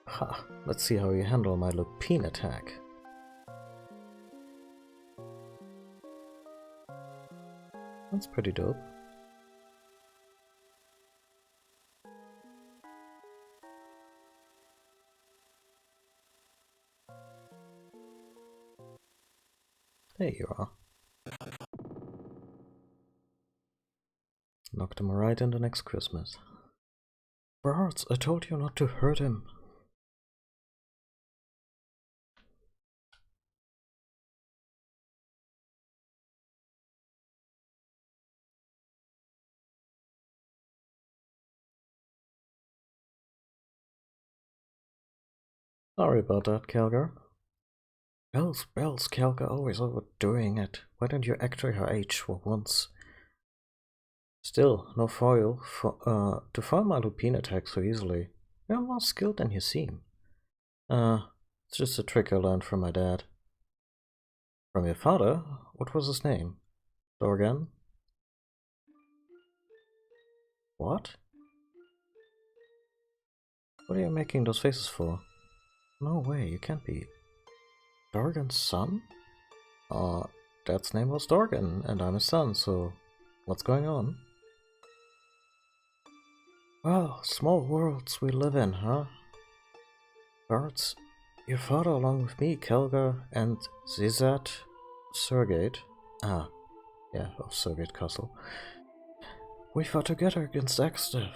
Ha, let's see how you handle my Lupine attack. That's pretty dope. There you are. Knocked him right into next Christmas. Birds, I told you not to hurt him. Sorry about that, Calgar. Bells, Calgar, always overdoing it. Why don't you act her age for once? Still, no foil to foil my Lupine attack so easily. You're more skilled than you seem. It's just a trick I learned from my dad. From your father? What was his name? Dorgan? What? What are you making those faces for? No way, you can't be. Dorgan's son? Dad's name was Dorgan, and I'm his son, so what's going on? Well, small worlds we live in, huh? Birds, your father along with me, Kelgar, and Zizat, Surgate. Ah, yeah, of Surgate Castle. We fought together against Exdev.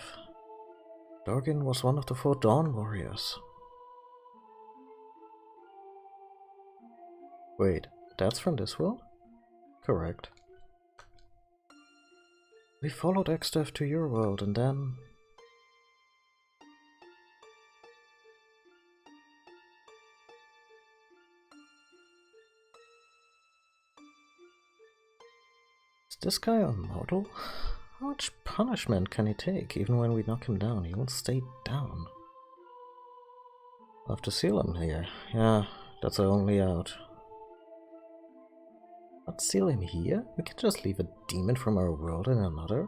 Dorgan was one of the four Dawn warriors. Wait, that's from this world? Correct. We followed Exdev to your world and then... Is this guy immortal? How much punishment can he take? Even when we knock him down, he won't stay down. I'll have to seal him here. Yeah, that's our only out. Not seal him here? We can just leave a demon from our world in another.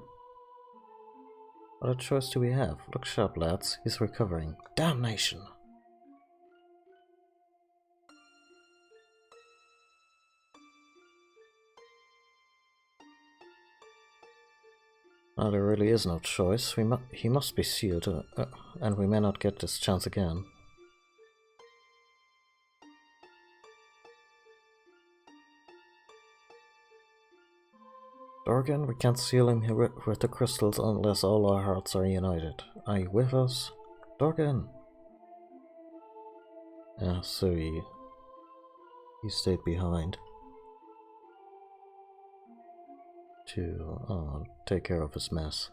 What a choice do we have? Look sharp, lads. He's recovering. Damnation! Now there really is no choice. He must be sealed, and we may not get this chance again. Dorgan, we can't seal him here with the crystals unless all our hearts are united. Are you with us? Dorgan! Yeah, so he stayed behind to take care of his mess.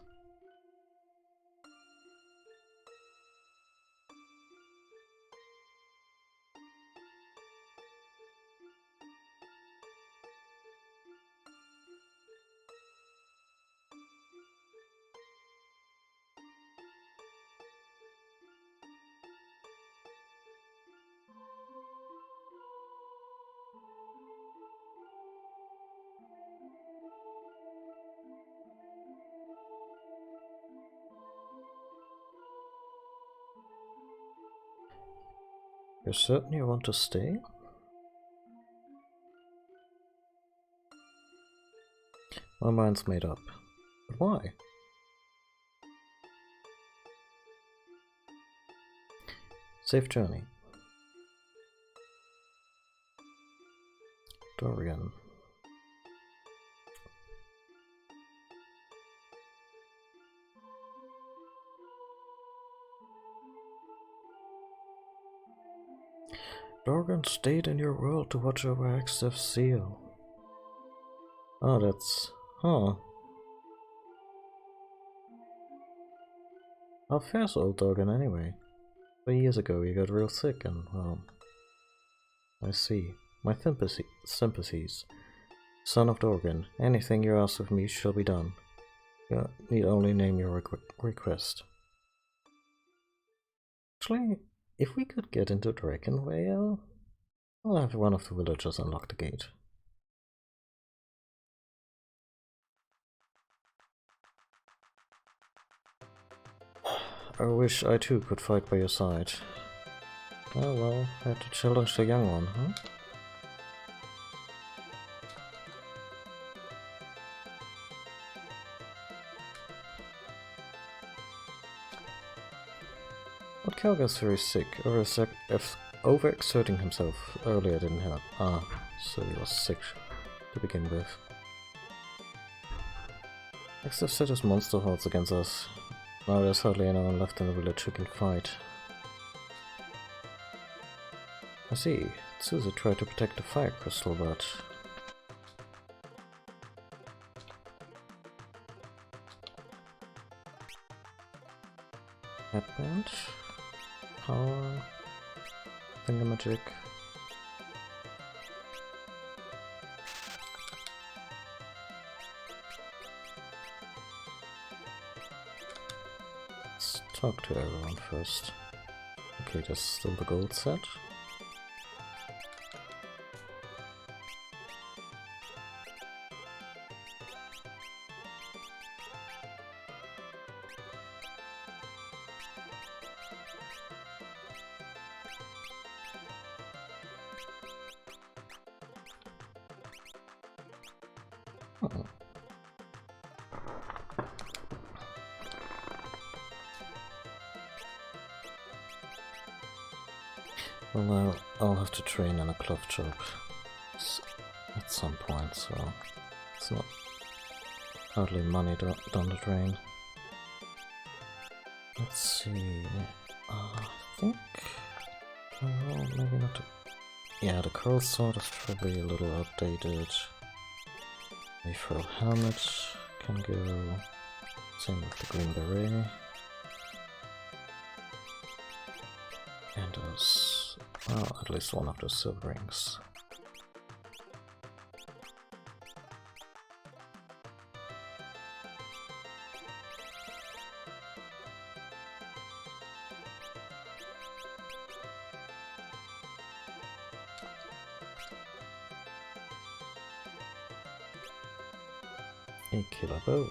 You're certain you want to stay? My mind's made up. But why? Safe journey. Dorian. Dorgan stayed in your world to watch over Exif seal. Oh, that's... huh. How fair's old Dorgan anyway? 3 years ago he got real sick and, well... I see. My sympathies. Son of Dorgan, anything you ask of me shall be done. You need only name your request. Actually, if we could get into Drakenvale, I'll have one of the villagers unlock the gate. I wish I too could fight by your side. Oh well, I had to challenge the young one, huh? Well, Kelga's very sick, overexerting himself earlier didn't help. Ah, so he was sick to begin with. Except set his monster hordes against us. Now there's hardly anyone left in the village who can fight. I see. Tsuzu tried to protect the fire crystal, but... Headband? Power... Thingamajig... Let's talk to everyone first. Okay, there's still the gold set. Well, I'll have to train in a cloth shop at some point, so it's not hardly money down the drain. Let's see. I think. Well, maybe not. Yeah, the curl sword is probably a little outdated. Mithril helmet can go. Same with the green beret. And those, well, at least one of those silver rings. a killer bow.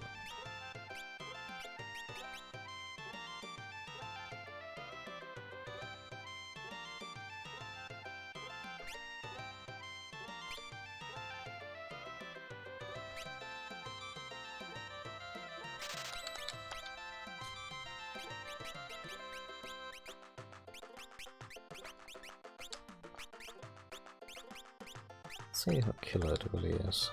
Let's see how killer it really is.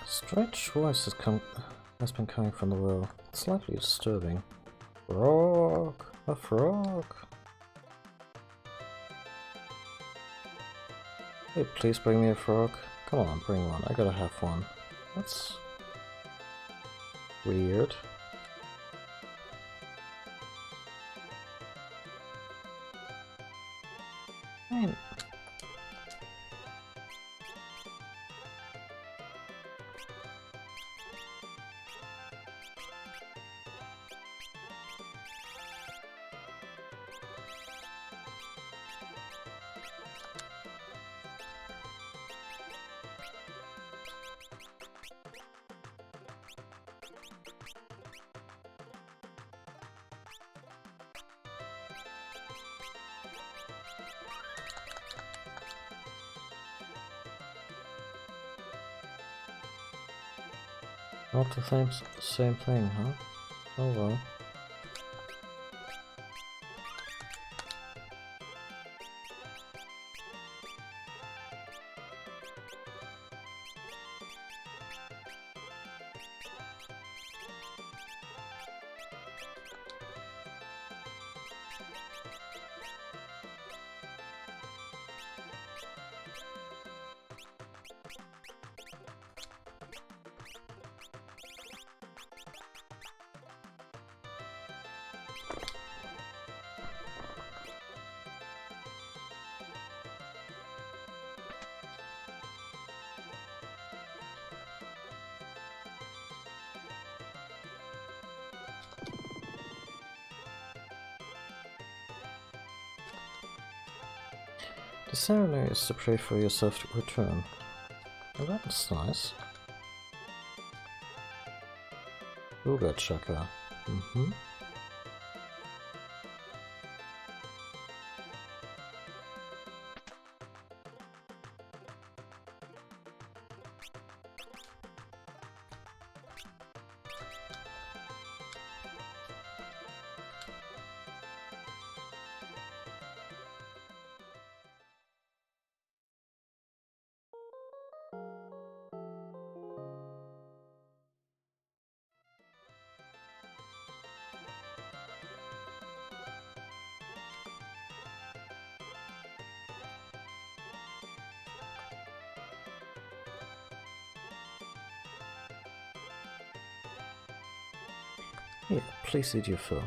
Strange voice has been coming from the well. Slightly disturbing. Frog! A frog! Hey, please bring me a frog. Come on, bring one. I gotta have one. That's weird. I mean, not the same thing, huh? Oh well. The ceremony is to pray for yourself to return. Well, that's nice. Uga Chakra. Mm-hmm. Here, please eat your fill.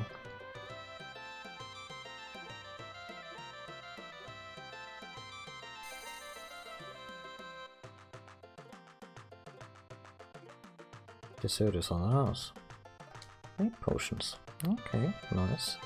Dessert is on the house. 8 potions. Okay, nice.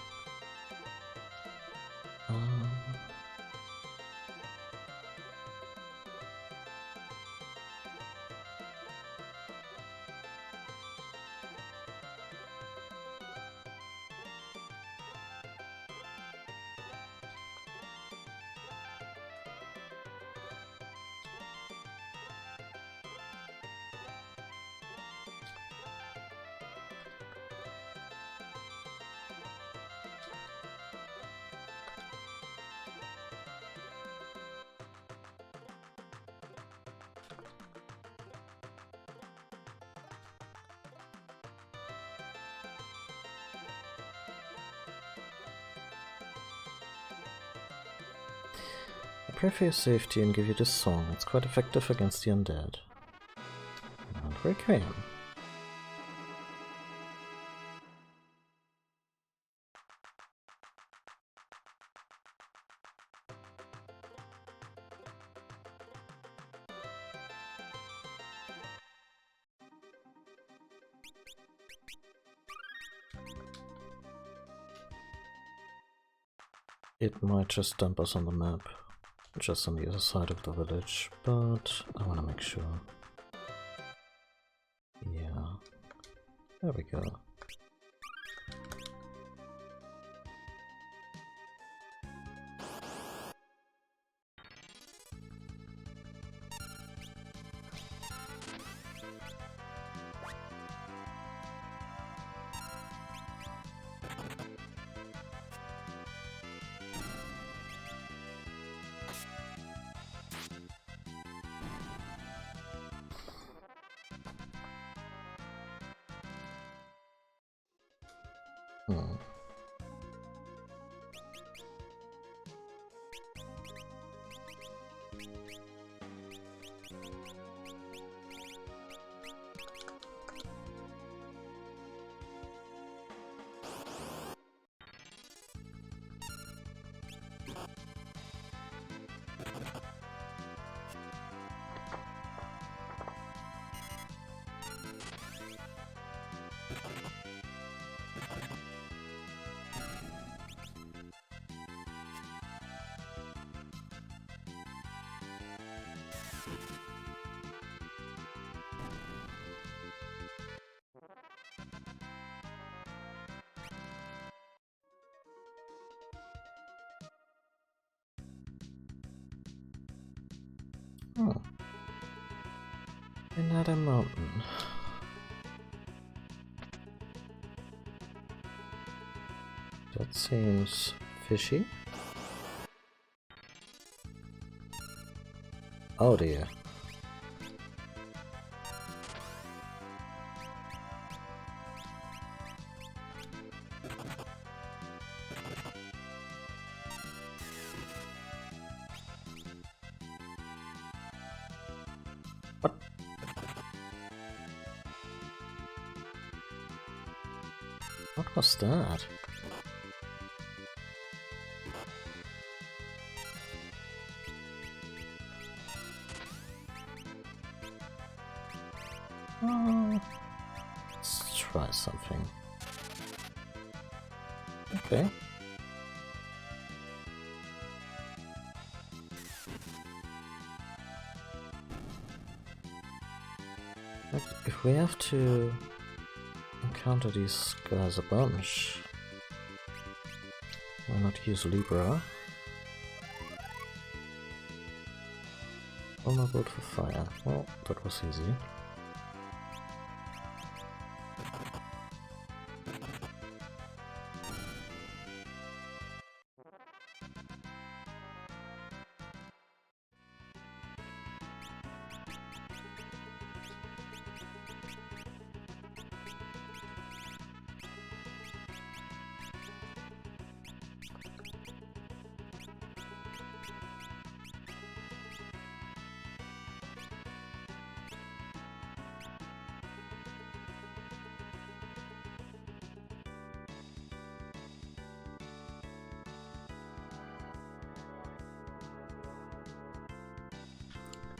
pray for your safety and give you this song. It's quite effective against the undead. And Requiem. It might just dump us on the map, just on the other side of the village, but I want to make sure. Yeah, there we go. Hmm. Oh. Another mountain. That seems fishy. Oh dear. What? What was that? Let's try something. Okay. But if we have to encounter these guys a bunch, why not use Libra? Vulnerable for fire. Well, that was easy.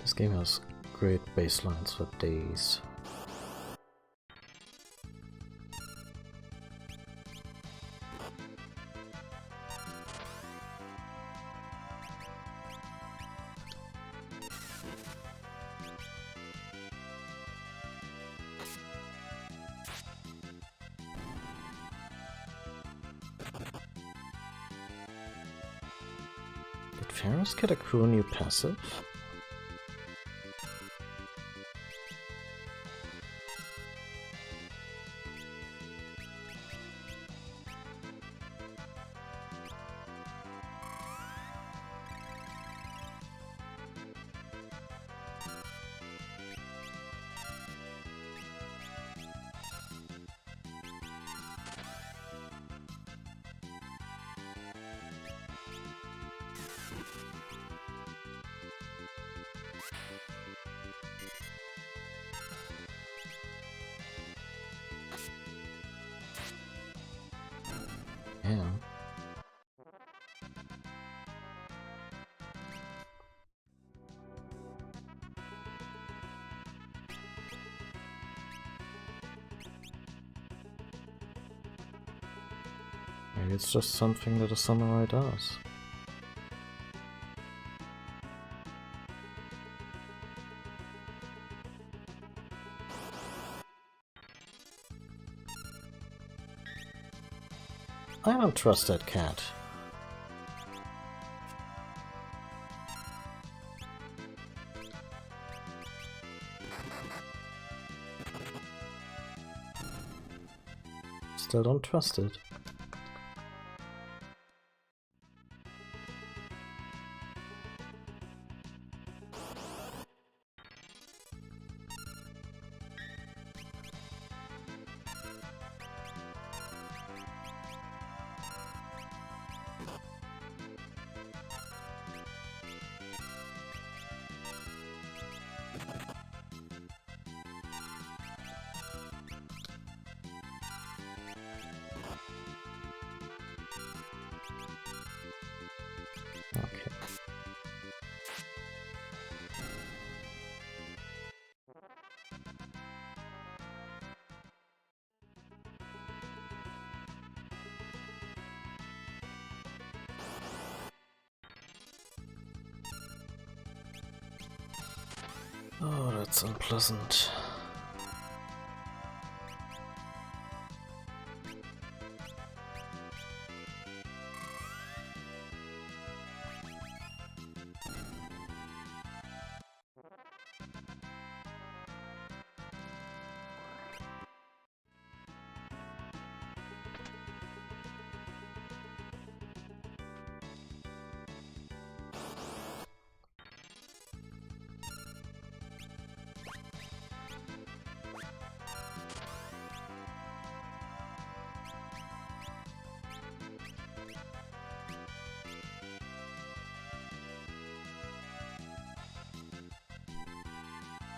This game has great baselines for days. Did Faris get a cool new passive? Maybe it's just something that a samurai does. I don't trust that cat. Still don't trust it. Okay. Oh, that's unpleasant.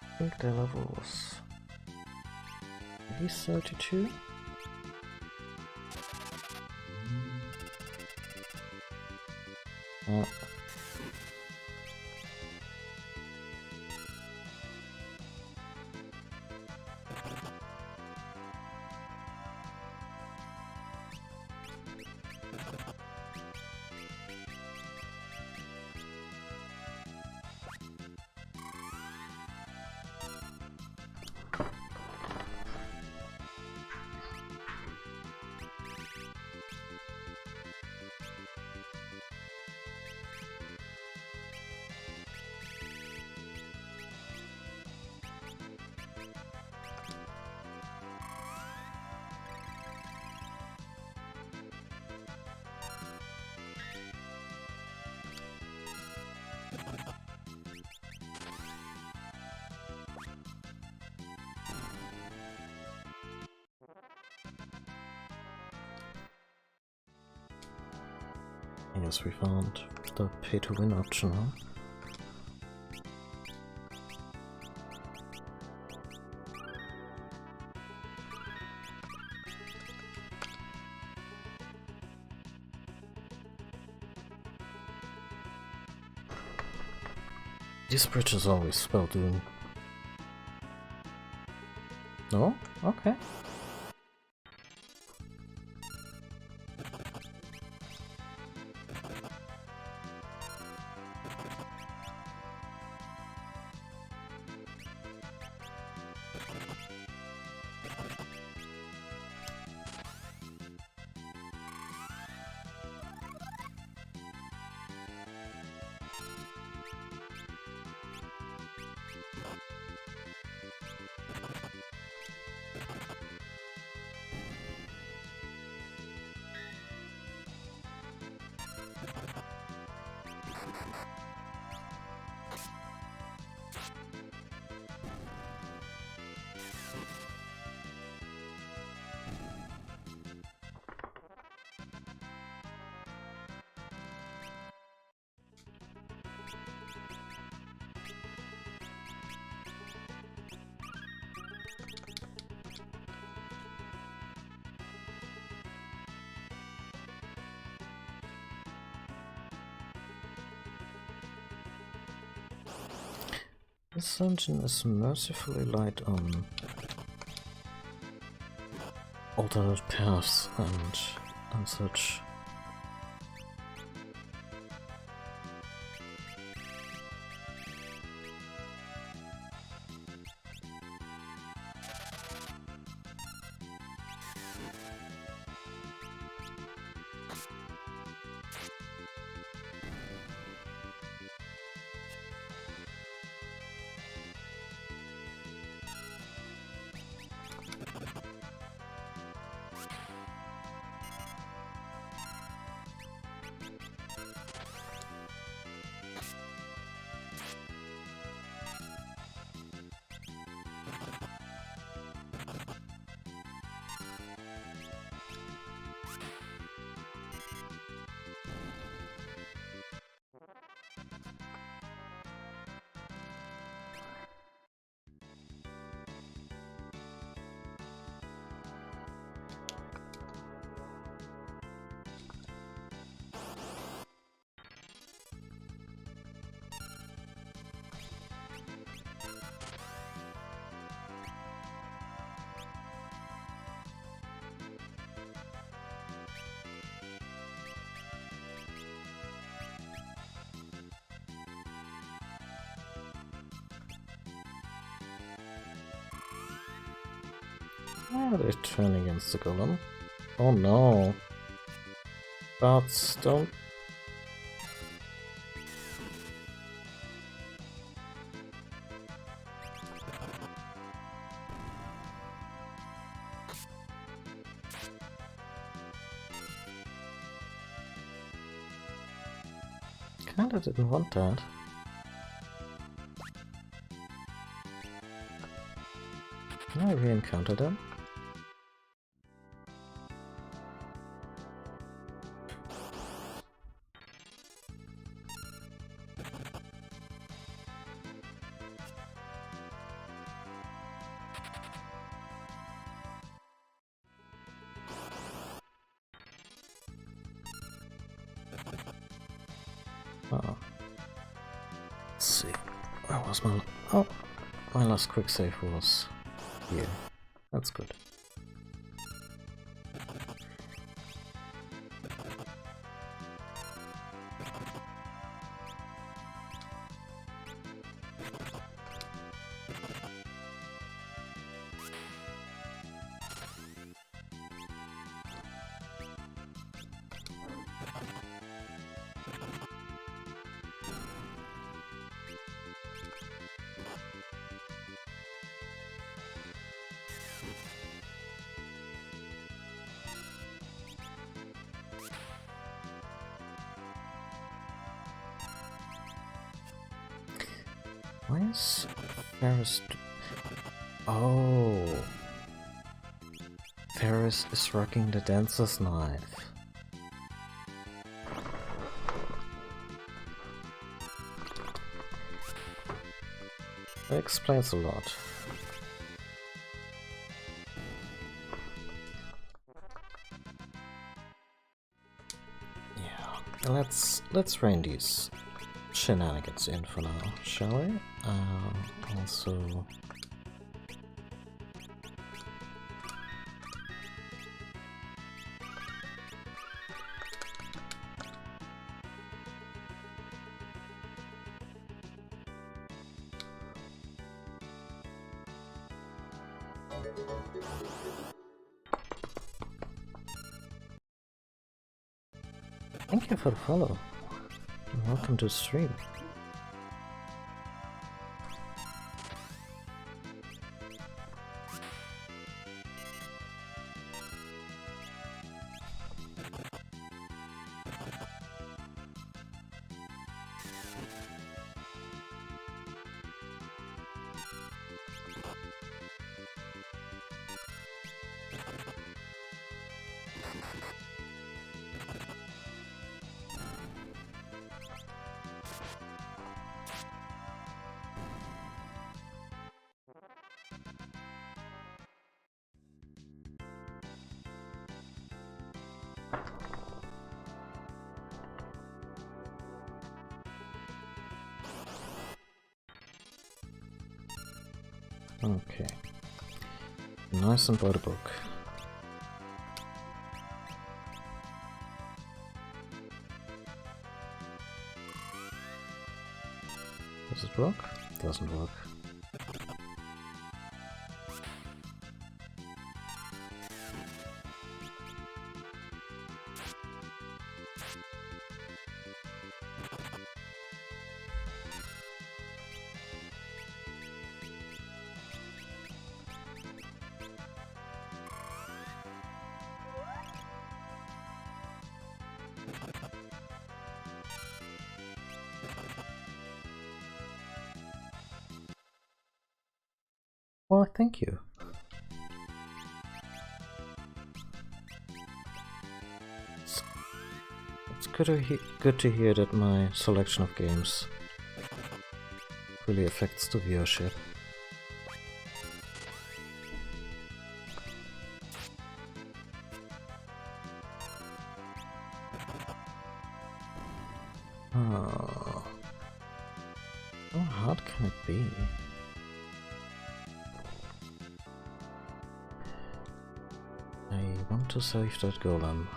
I think their level was maybe 32? Oh. I guess we found the pay-to-win option, huh? These bridges always spell doom. No? Okay. This dungeon is mercifully light on alternate paths and and such. Why are they turning against the golem? Oh no! Bats, don't... Kinda didn't want that. Can I re-encounter them? Oh. Let's see. Where was my... Oh! My last quick save was here. That's good. Why is Faris... Oh! Faris is rocking the dancer's knife. That explains a lot. Yeah, let's rein these shenanigans in for now, shall we? Also... Thank you for the follow. And welcome to the stream. Okay. Nice and by the book. Does it work? Doesn't work. Well, thank you. It's good to hear that my selection of games really affects the viewership. Oh. How hard can it be? I want to save that golem.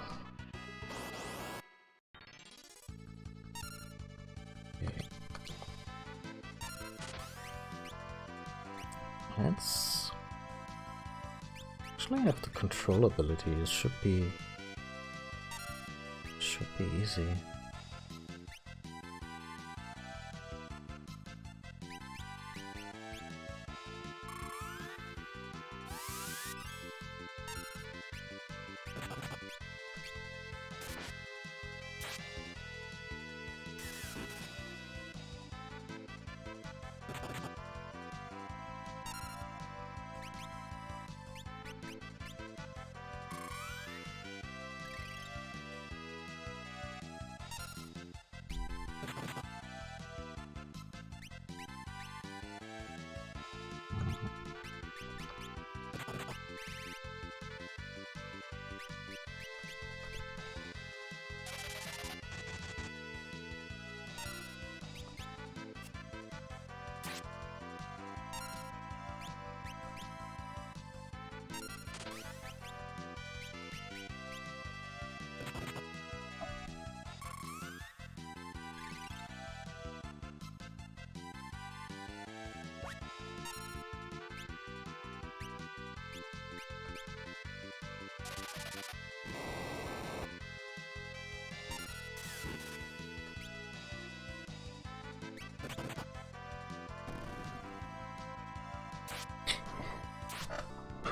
Okay. Let's actually have the control ability. This should be easy.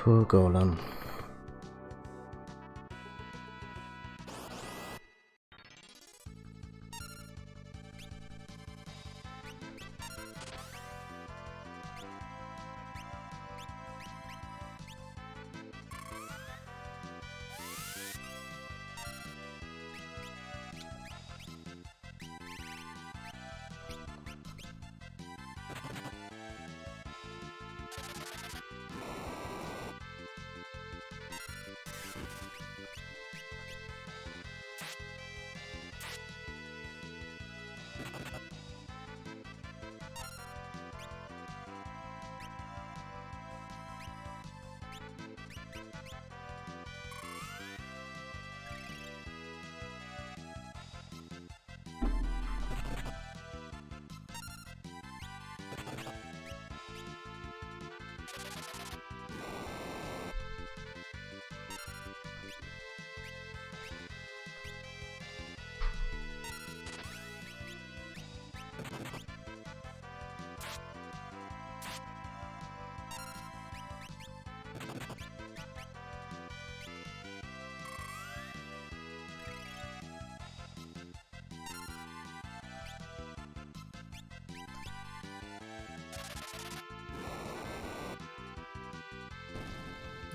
Poor golem.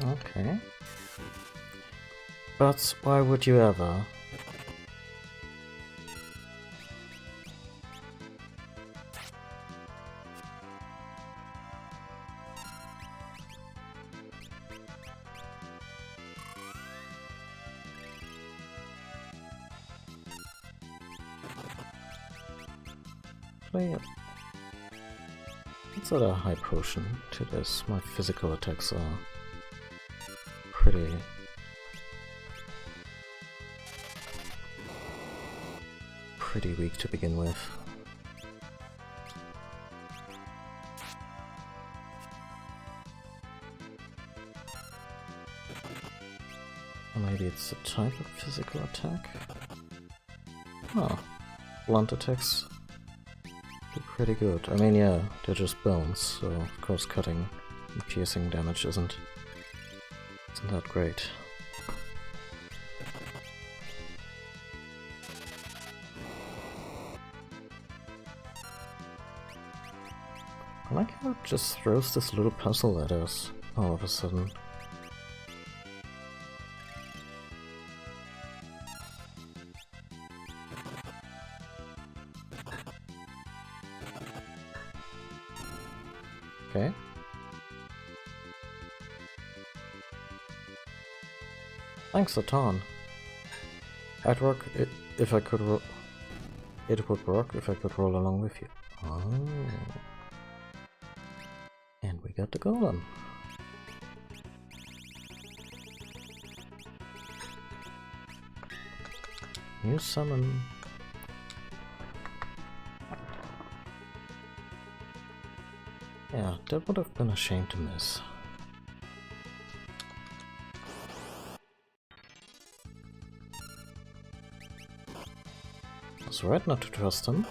Okay. But why would you ever? Play it. Let's add a high potion to this. My physical attacks are pretty weak to begin with. Or maybe it's a type of physical attack? Oh, blunt attacks do pretty good. I mean, yeah, they're just bones, so of course cutting and piercing damage isn't that great. I like how it just throws this little puzzle at us all of a sudden. Okay. Thanks a ton. I'd work if I could roll. It would work if I could roll along with you. Oh. And we got the golem. New summon. Yeah, that would have been a shame to miss. I was right not to trust him.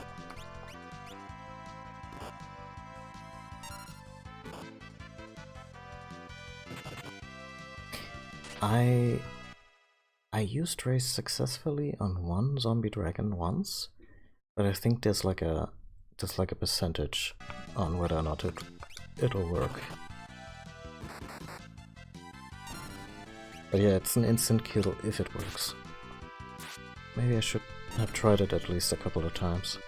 I used race successfully on one zombie dragon once, but I think there's like a percentage on whether or not it'll work. But yeah, it's an instant kill if it works. Maybe I should have tried it at least a couple of times.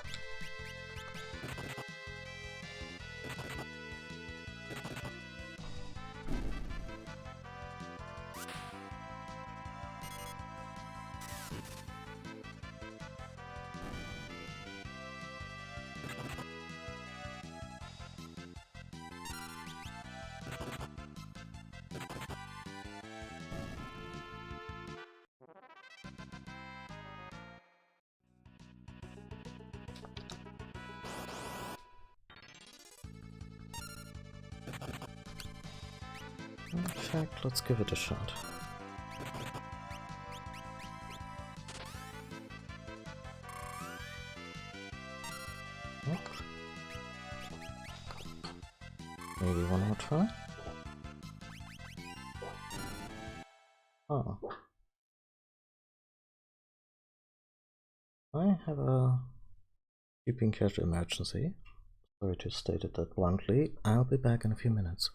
In fact, let's give it a shot. Oh. Maybe one more try? Oh. I have a keeping cache emergency. Sorry to state it that bluntly. I'll be back in a few minutes.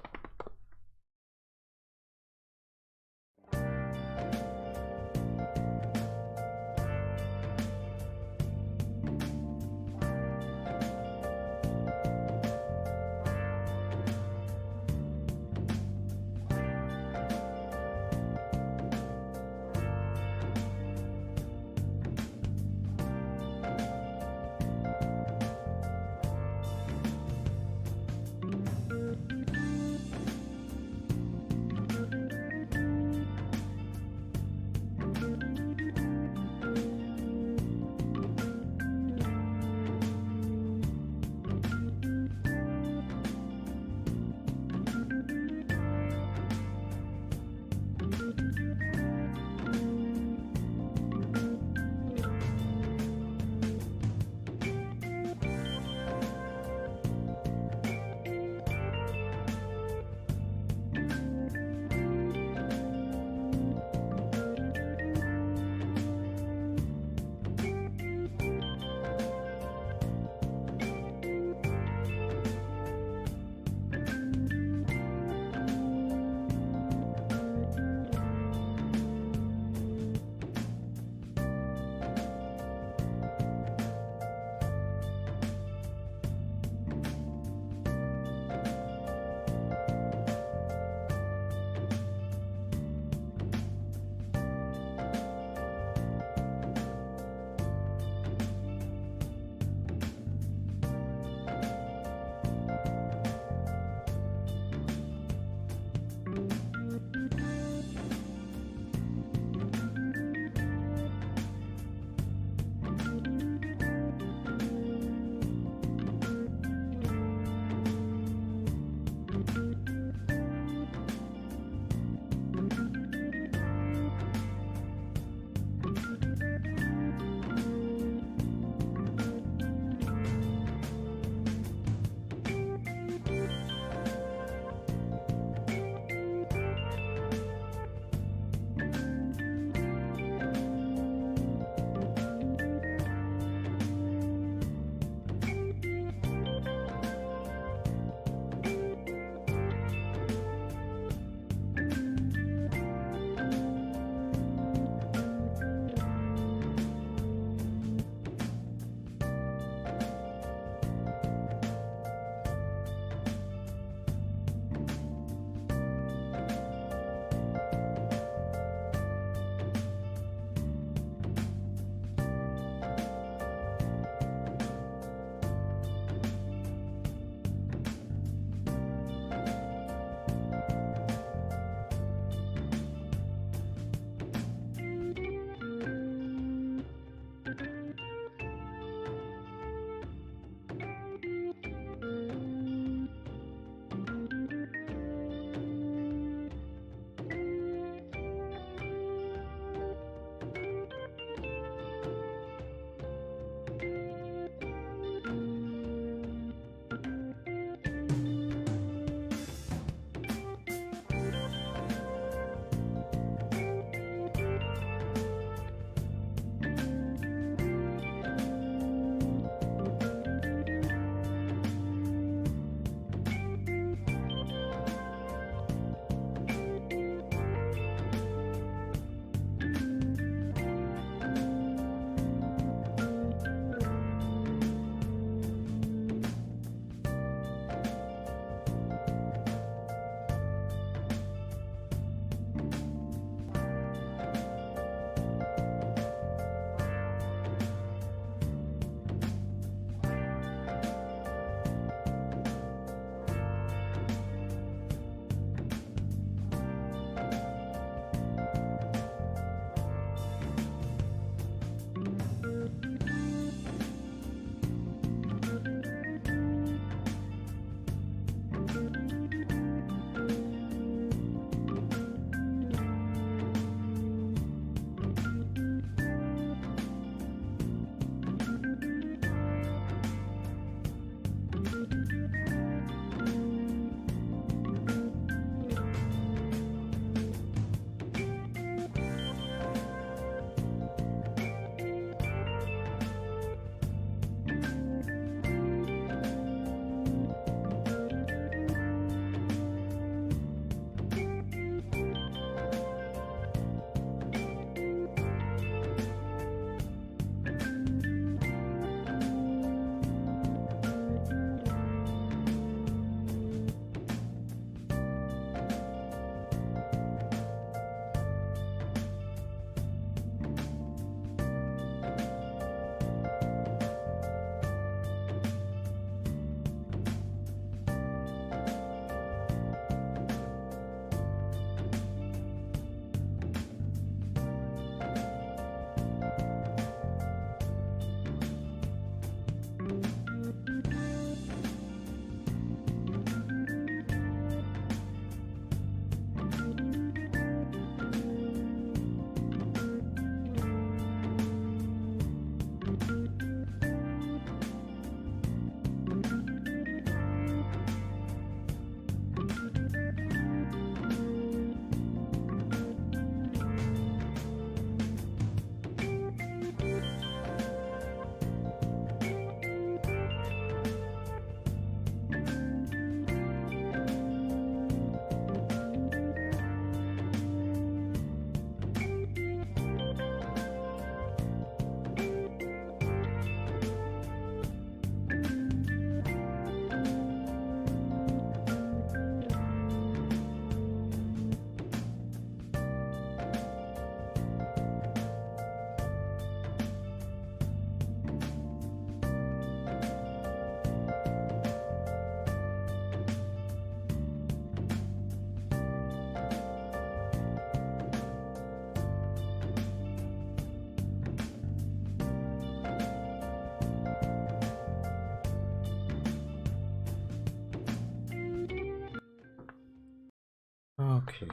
Okay,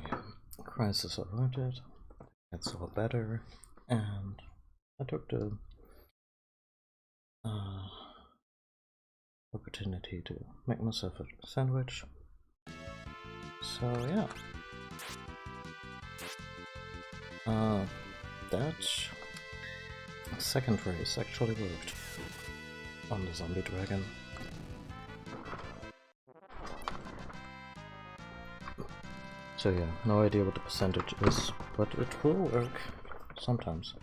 crisis averted. It's all better, and I took the opportunity to make myself a sandwich. So yeah, that second race actually worked on the zombie dragon. So yeah, no idea what the percentage is, but it will work sometimes.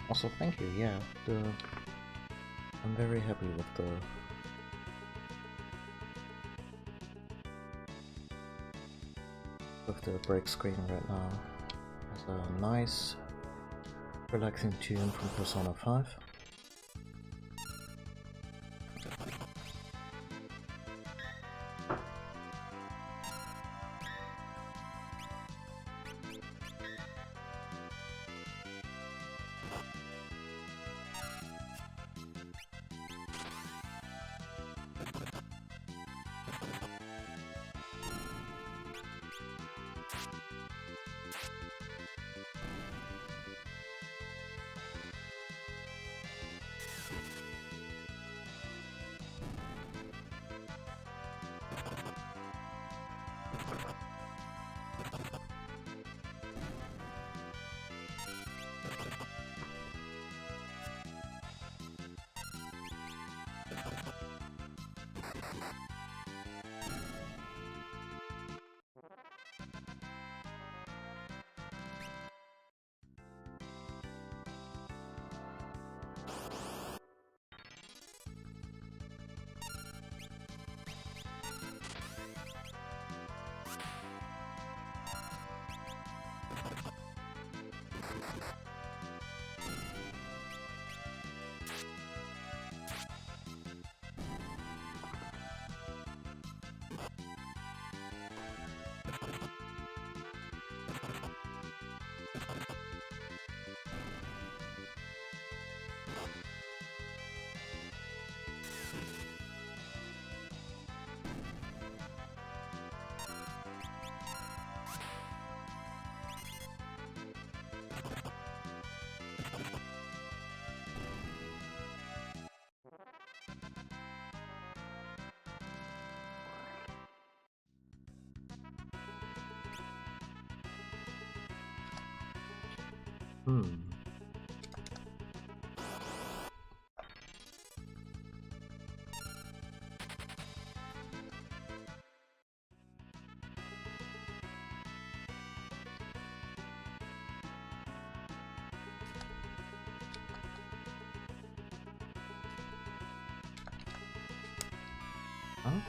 Also, thank you. Yeah, I'm very happy with the break screen right now. It's a nice, relaxing tune from Persona 5.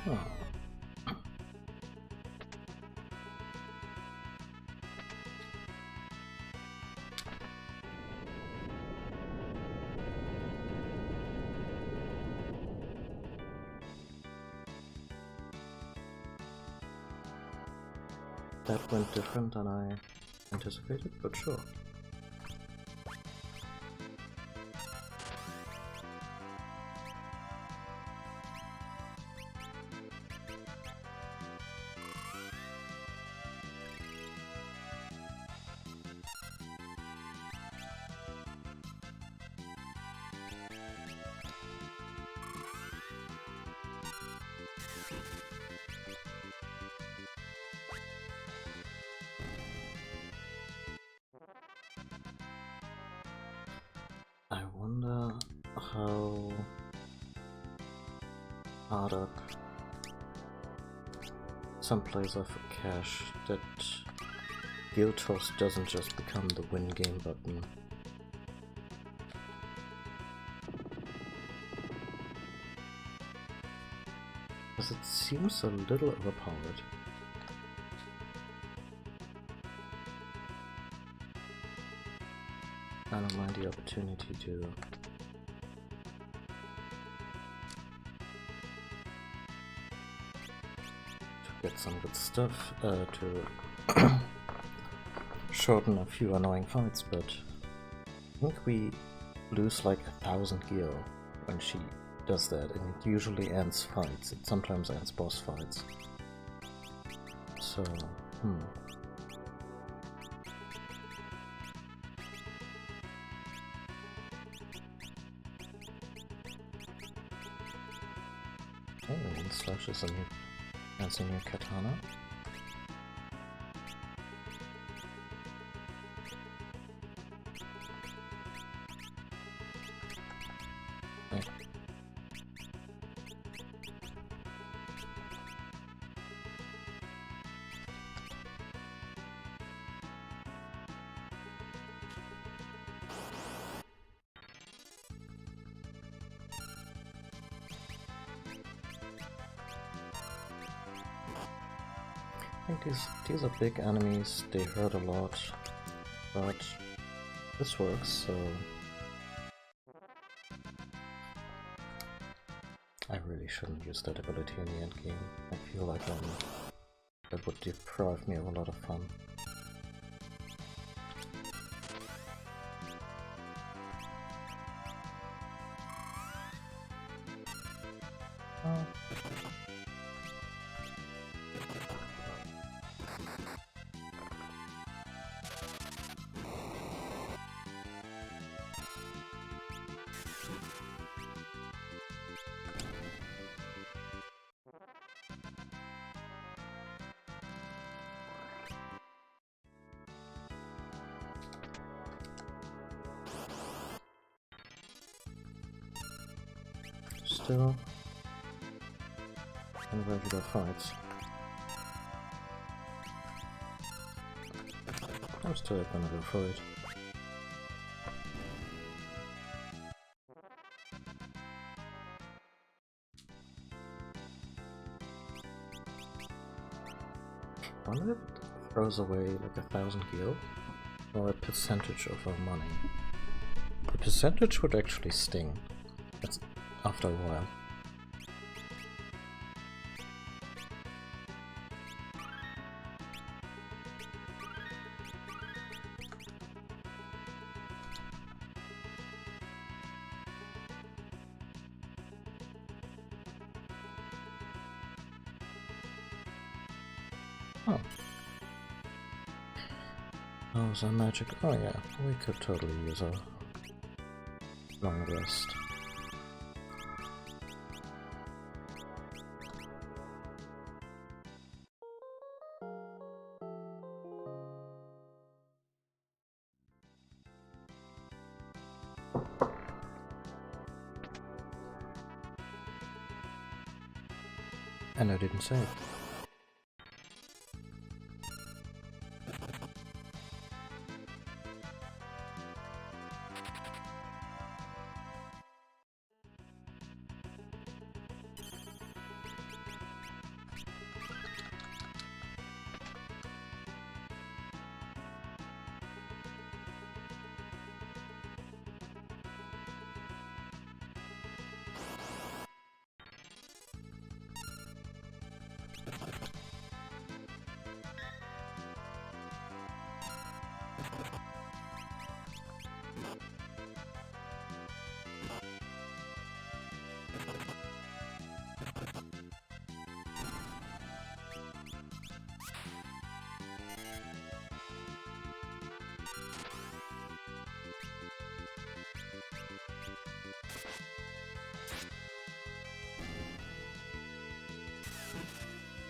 Oh. That went different than I anticipated, but sure. I wonder how hard up some players are for cash that Guild Toast doesn't just become the win game button. Because it seems a little overpowered. I don't mind the opportunity to get some good stuff, to shorten a few annoying fights, but I think we lose like 1,000 gear when she does that, and it usually ends fights. It sometimes ends boss fights. So Oh, and Slash is has a new katana. I think these are big enemies, they hurt a lot, but this works, so I really shouldn't use that ability in the endgame. I feel like that would deprive me of a lot of fun. Still in regular fights. I'm still gonna go for it. I wonder if it throws away like 1,000 gil or a percentage of our money. The percentage would actually sting. That's after a while. Oh. Oh, is that magic? Oh yeah, we could totally use a long rest. And I didn't save.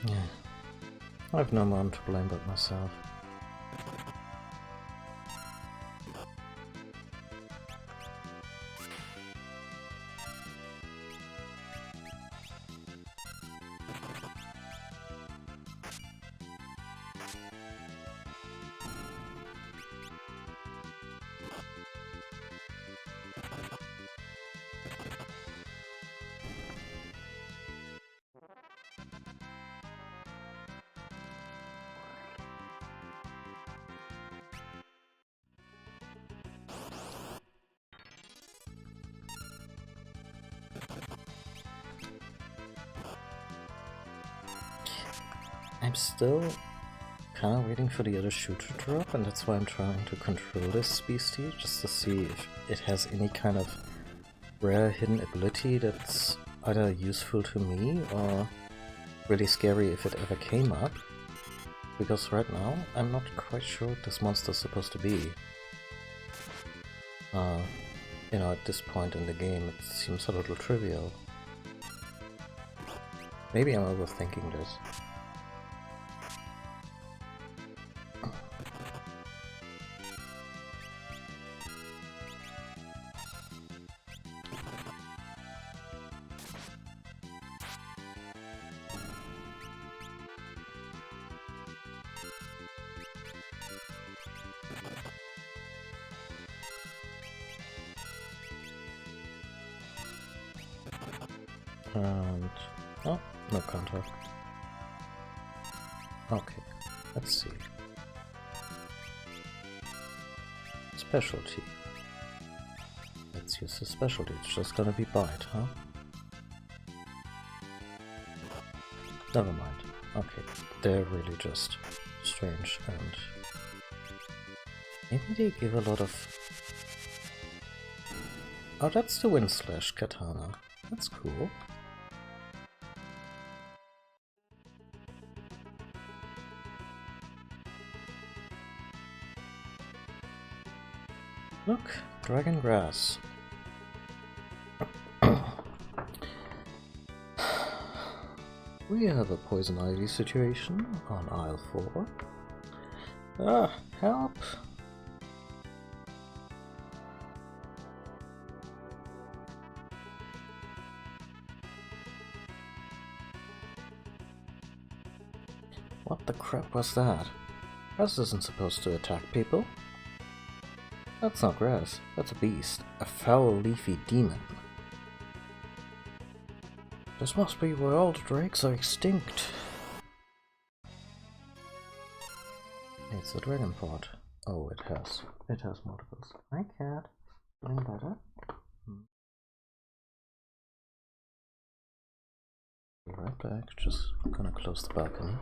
Yeah, I've no one to blame but myself. I'm still kind of waiting for the other shoe to drop, and that's why I'm trying to control this beastie, just to see if it has any kind of rare hidden ability that's either useful to me or really scary if it ever came up. Because right now, I'm not quite sure what this monster's supposed to be. You know, at this point in the game, it seems a little trivial. Maybe I'm overthinking this. And... oh, no counter. Okay, let's see. Specialty. Let's use the specialty. It's just gonna be bite, huh? Never mind. Okay, they're really just strange and... maybe they give a lot of... oh, that's the Wind Slash katana. That's cool. Look, dragon grass. We have a poison ivy situation on aisle 4. Ah, help! What the crap was that? Grass isn't supposed to attack people. That's not grass, that's a beast. A foul leafy demon. This must be where all the drakes are extinct. It's a dragon pot. Oh, it has multiples. Hi cat. Feeling better? Be right back, just gonna close the balcony.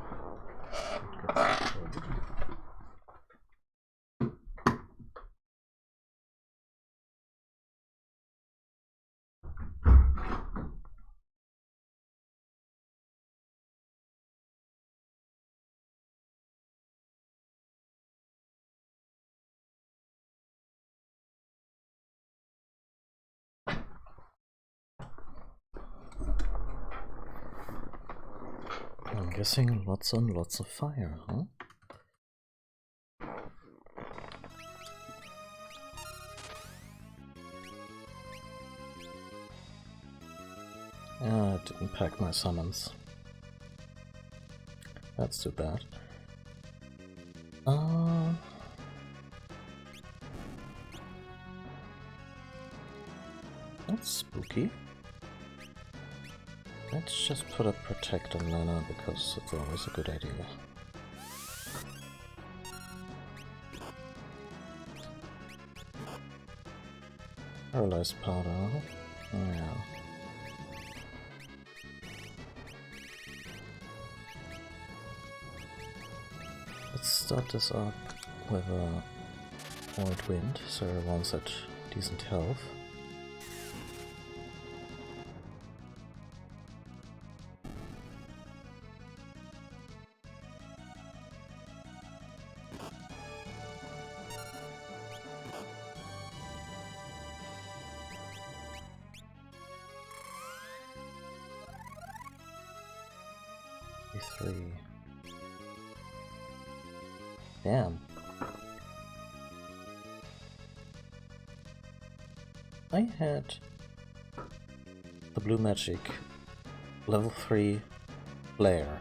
I'm guessing lots and lots of fire, huh? Ah, I didn't pack my summons. That's too bad. That's spooky. Let's just put a Protect on Lena because it's always a good idea. Paralyzed powder. Yeah. Let's start this up with a Void Wind, so everyone's at decent health. Three. Damn. I had the blue magic level 3 Blair.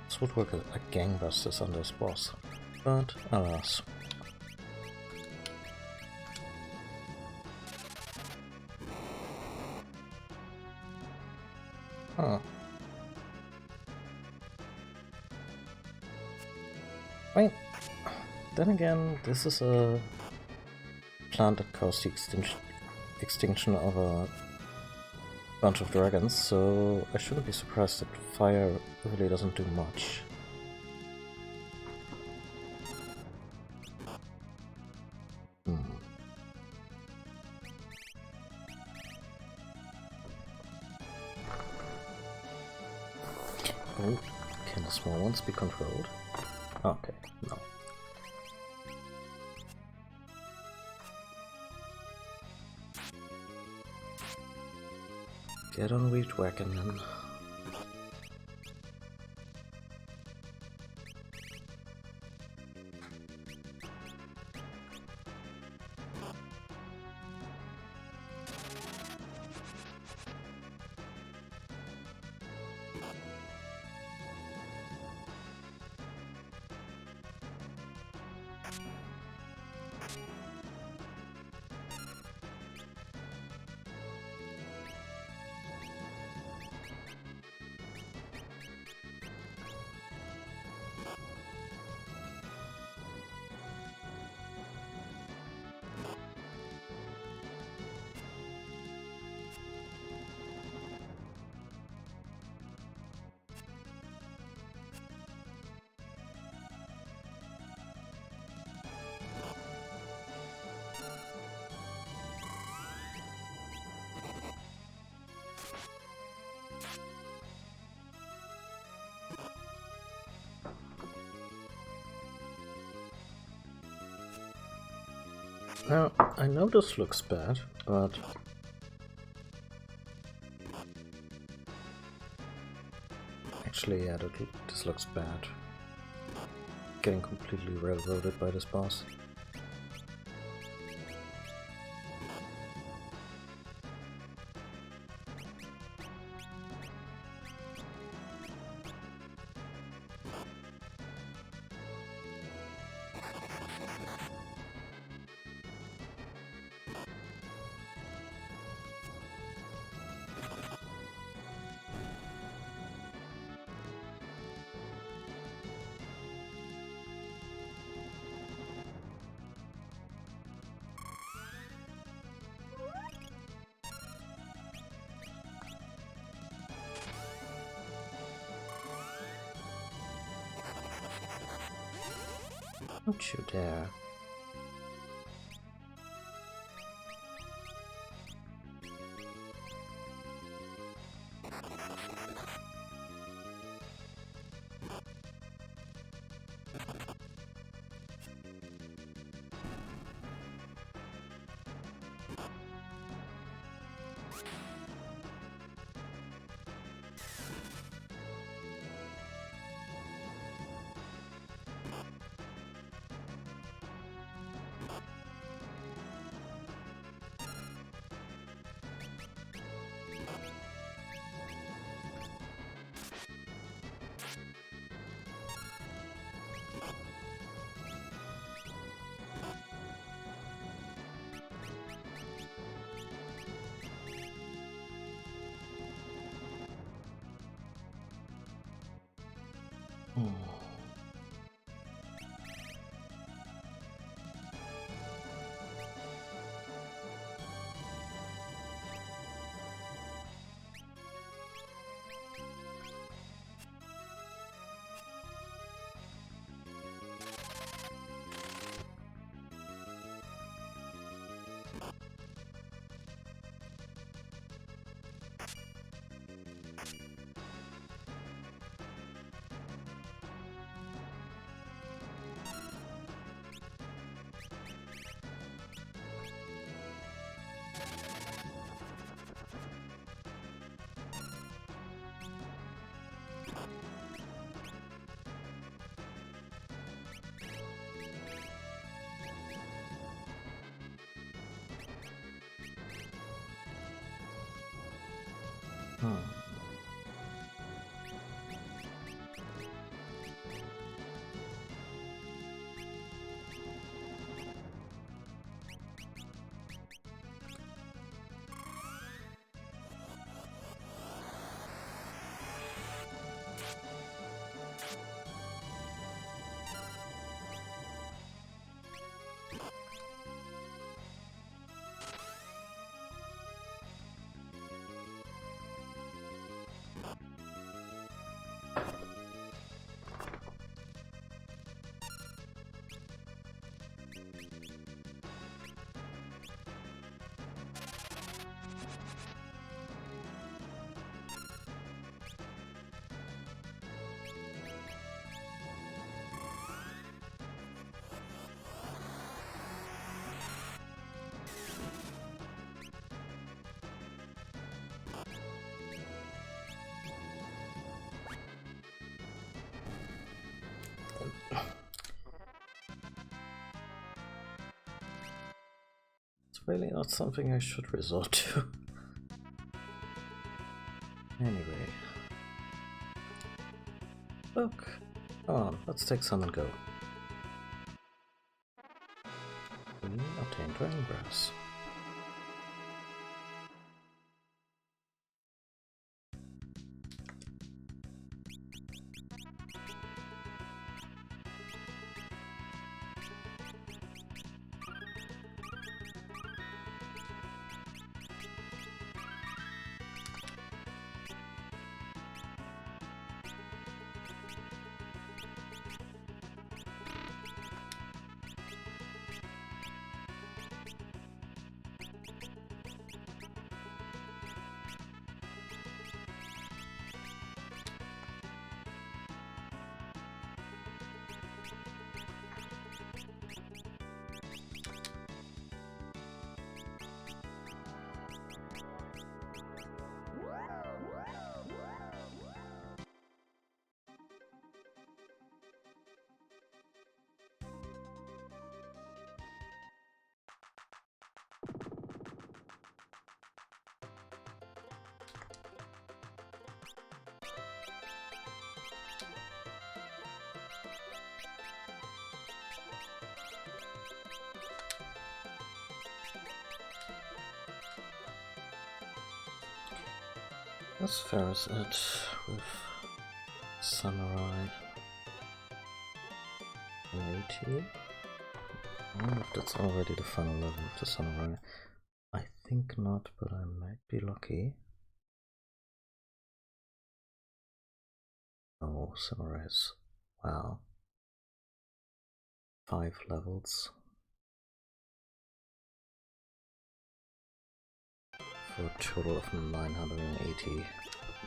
This would work like gangbusters on this boss, but alas. Huh. Right. Then again, this is a plant that caused the extinction of a bunch of dragons, so I shouldn't be surprised that fire really doesn't do much. Oh, can the small ones be controlled? Okay, no. Get on wheat wagon then. Now, I know this looks bad, but actually, yeah, this looks bad. Getting completely railroaded by this boss. Don't you dare. It's really not something I should resort to. Anyway. Look! Come on, let's take some and go. We obtain dragon grass. That's Faris it with Samurai 80. I wonder if that's already the final level of the Samurai. I think not, but I might be lucky. Oh, Samurais. Wow. 5 levels. For a total of 980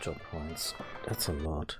job points. That's a lot.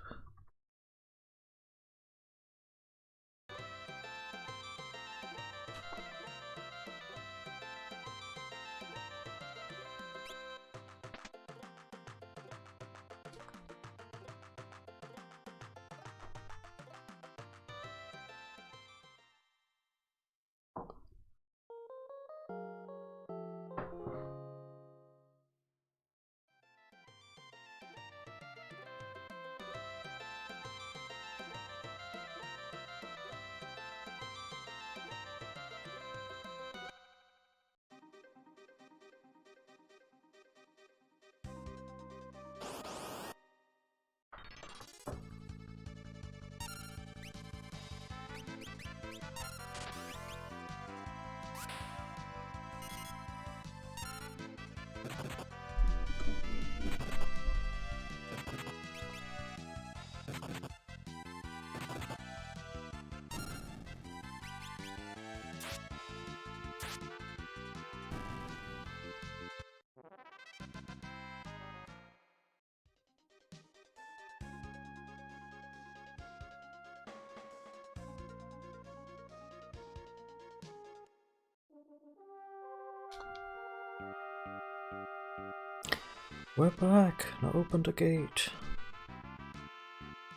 We're back! Now open the gate.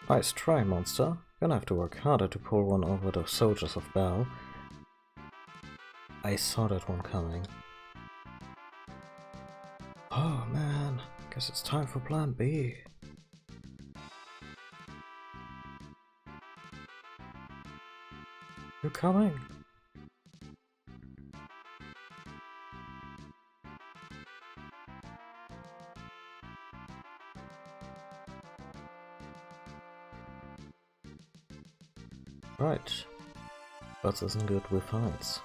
Nice try, monster. Gonna have to work harder to pull one over the soldiers of Bel. I saw that one coming. Oh man, guess it's time for plan B. You're coming? Right. But isn't good with heights.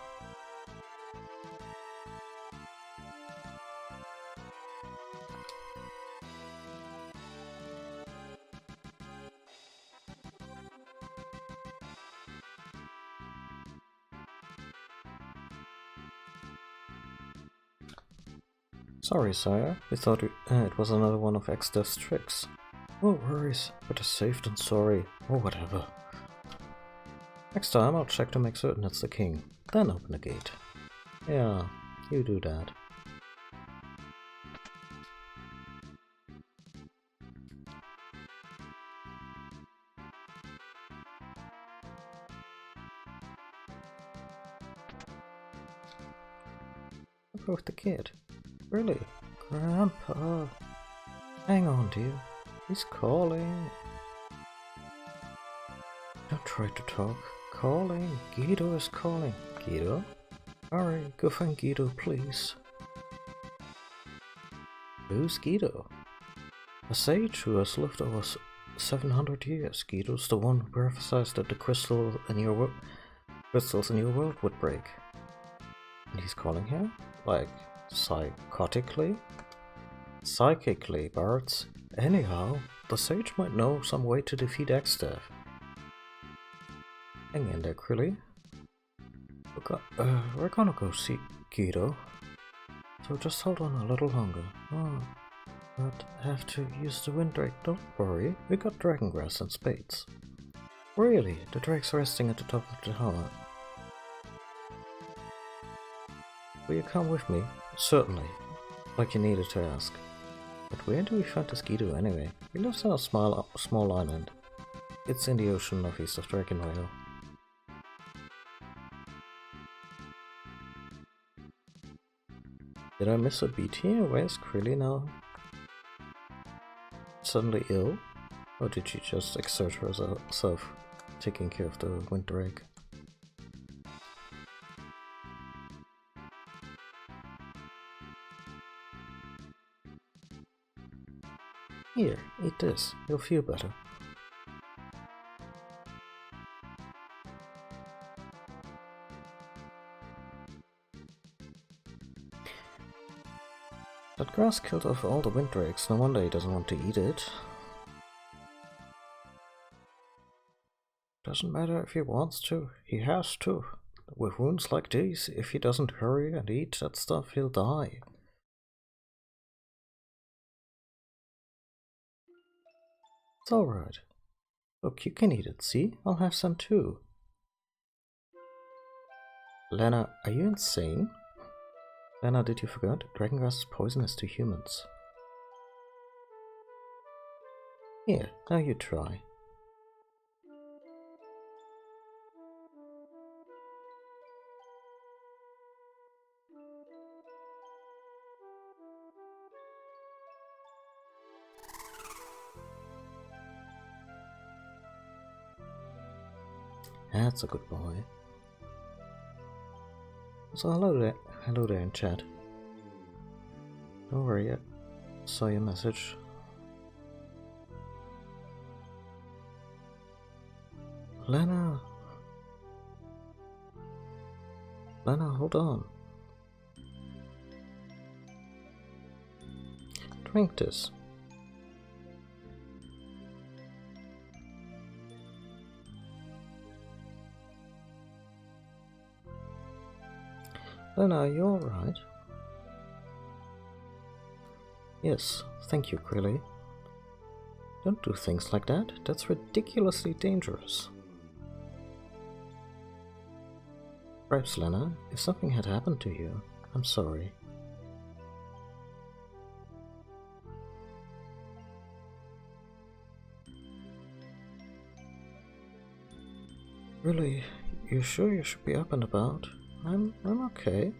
Sorry, sire. We thought it was another one of X-Dev's tricks. No worries. Better safe than sorry. Or whatever. Next time I'll check to make certain it's the king. Then open the gate. Yeah, you do that. Grandpa with the kid. Really? Grandpa? Hang on, dear. He's calling. Don't try to talk. Calling. Guido is calling. Guido? Alright, go find Guido, please. Who's Guido? A sage who has lived over 700 years. Guido's the one who prophesied that the crystals in your world would break. And he's calling her? Like, psychotically? Psychically, Barts. Anyhow, the sage might know some way to defeat Exdeath. Hang in there, Krilly. We're gonna go see Guido. So just hold on a little longer. Oh, but have to use the wind drake. Don't worry, we got dragon grass and spades. Really? The drake's resting at the top of the tower. Will you come with me? Certainly. Like you needed to ask. But where do we find this Guido anyway? He lives on a small island. It's in the ocean northeast of Dragonvale. Did I miss a beat here? Where's Krilly now? Suddenly ill? Or did she just exert herself taking care of the wind drake? Here, eat this. You'll feel better. That grass killed off all the wind drakes. No wonder he doesn't want to eat it. Doesn't matter if he wants to. He has to. With wounds like these, if he doesn't hurry and eat that stuff, he'll die. It's alright. Look, you can eat it, see? I'll have some too. Lena, are you insane? Lena, did you forget? Dragongrass is poisonous to humans. Here, now you try. That's a good boy. So hello there in chat. Don't worry, I saw your message. Lena! Lena, hold on. Drink this. Lena, are you alright? Yes, thank you, Krilly. Don't do things like that. That's ridiculously dangerous. Perhaps, Lena, if something had happened to you, I'm sorry. Really, you sure you should be up and about? I'm okay.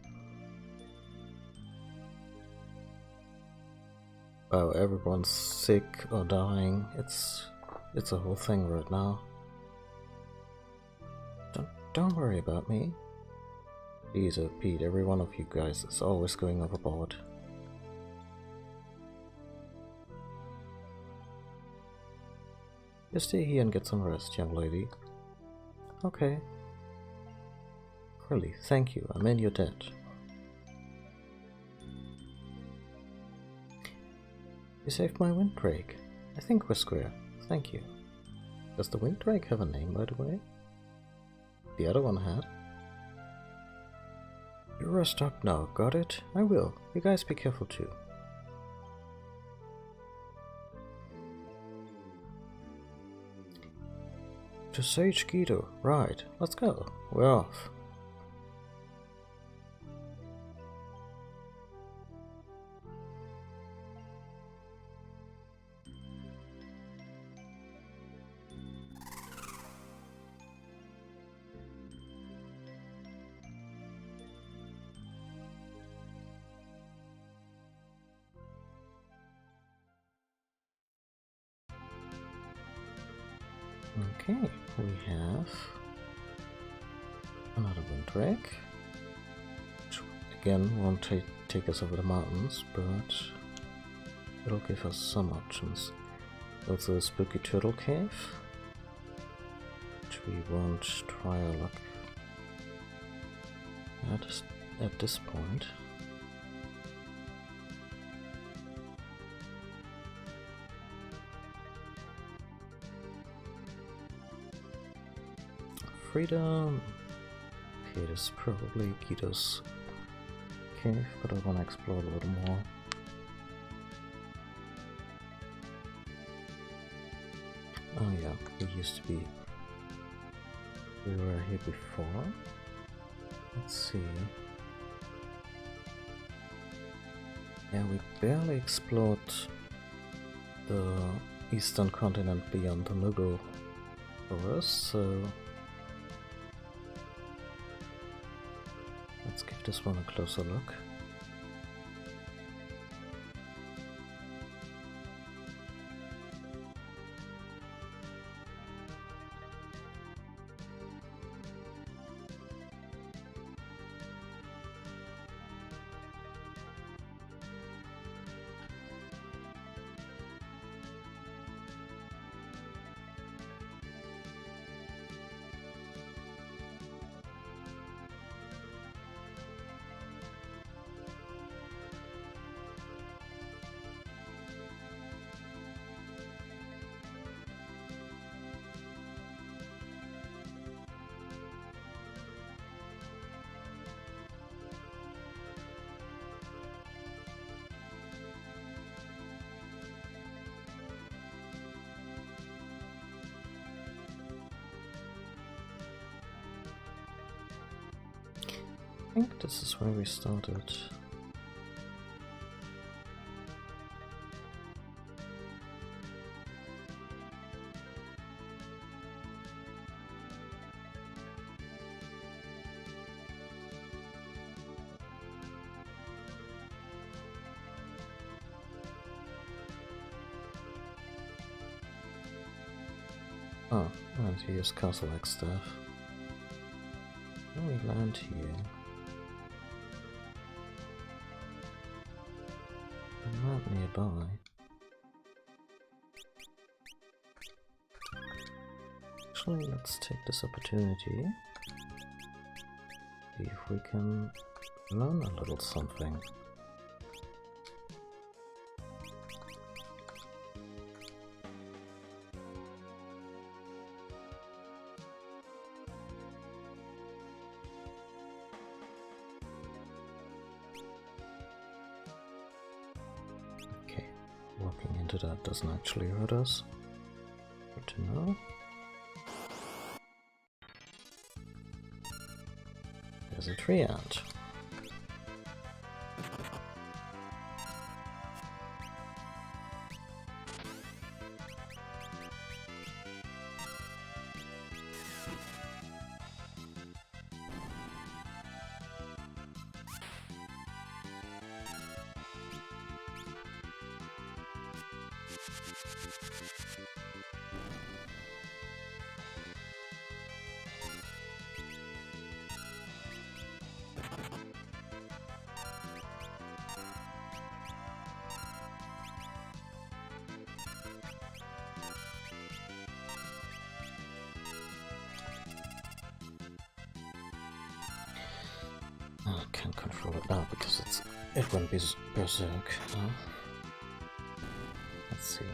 Wow, everyone's sick or dying. It's a whole thing right now. Don't worry about me. Please, Pete, every one of you guys is always going overboard. You stay here and get some rest, young lady. Okay. Really, thank you. I'm in your debt. You saved my wind drake. I think we're square. Thank you. Does the wind drake have a name, by the way? The other one had. You rest up now, got it? I will. You guys be careful too. To Sage Guido. Right, let's go. We're off. Okay, we have another windbreak, which again won't take us over the mountains, but it'll give us some options. Also a spooky turtle cave, which we won't try our luck at this point. Freedom! Okay, this is probably Guido's cave, but I want to explore a little more. Oh yeah, we were here before. Let's see. Yeah, we barely explored the eastern continent beyond the Mughal forest, so let's give this one a closer look. I think this is where we started. Oh, and here's Castle Exstaff. Oh, we land here. Not nearby. Actually, let's take this opportunity. See if we can learn a little something. Walking into that doesn't actually hurt us. Good to know. There's a tree ant. I can't control it now because it went berserk. Let's see.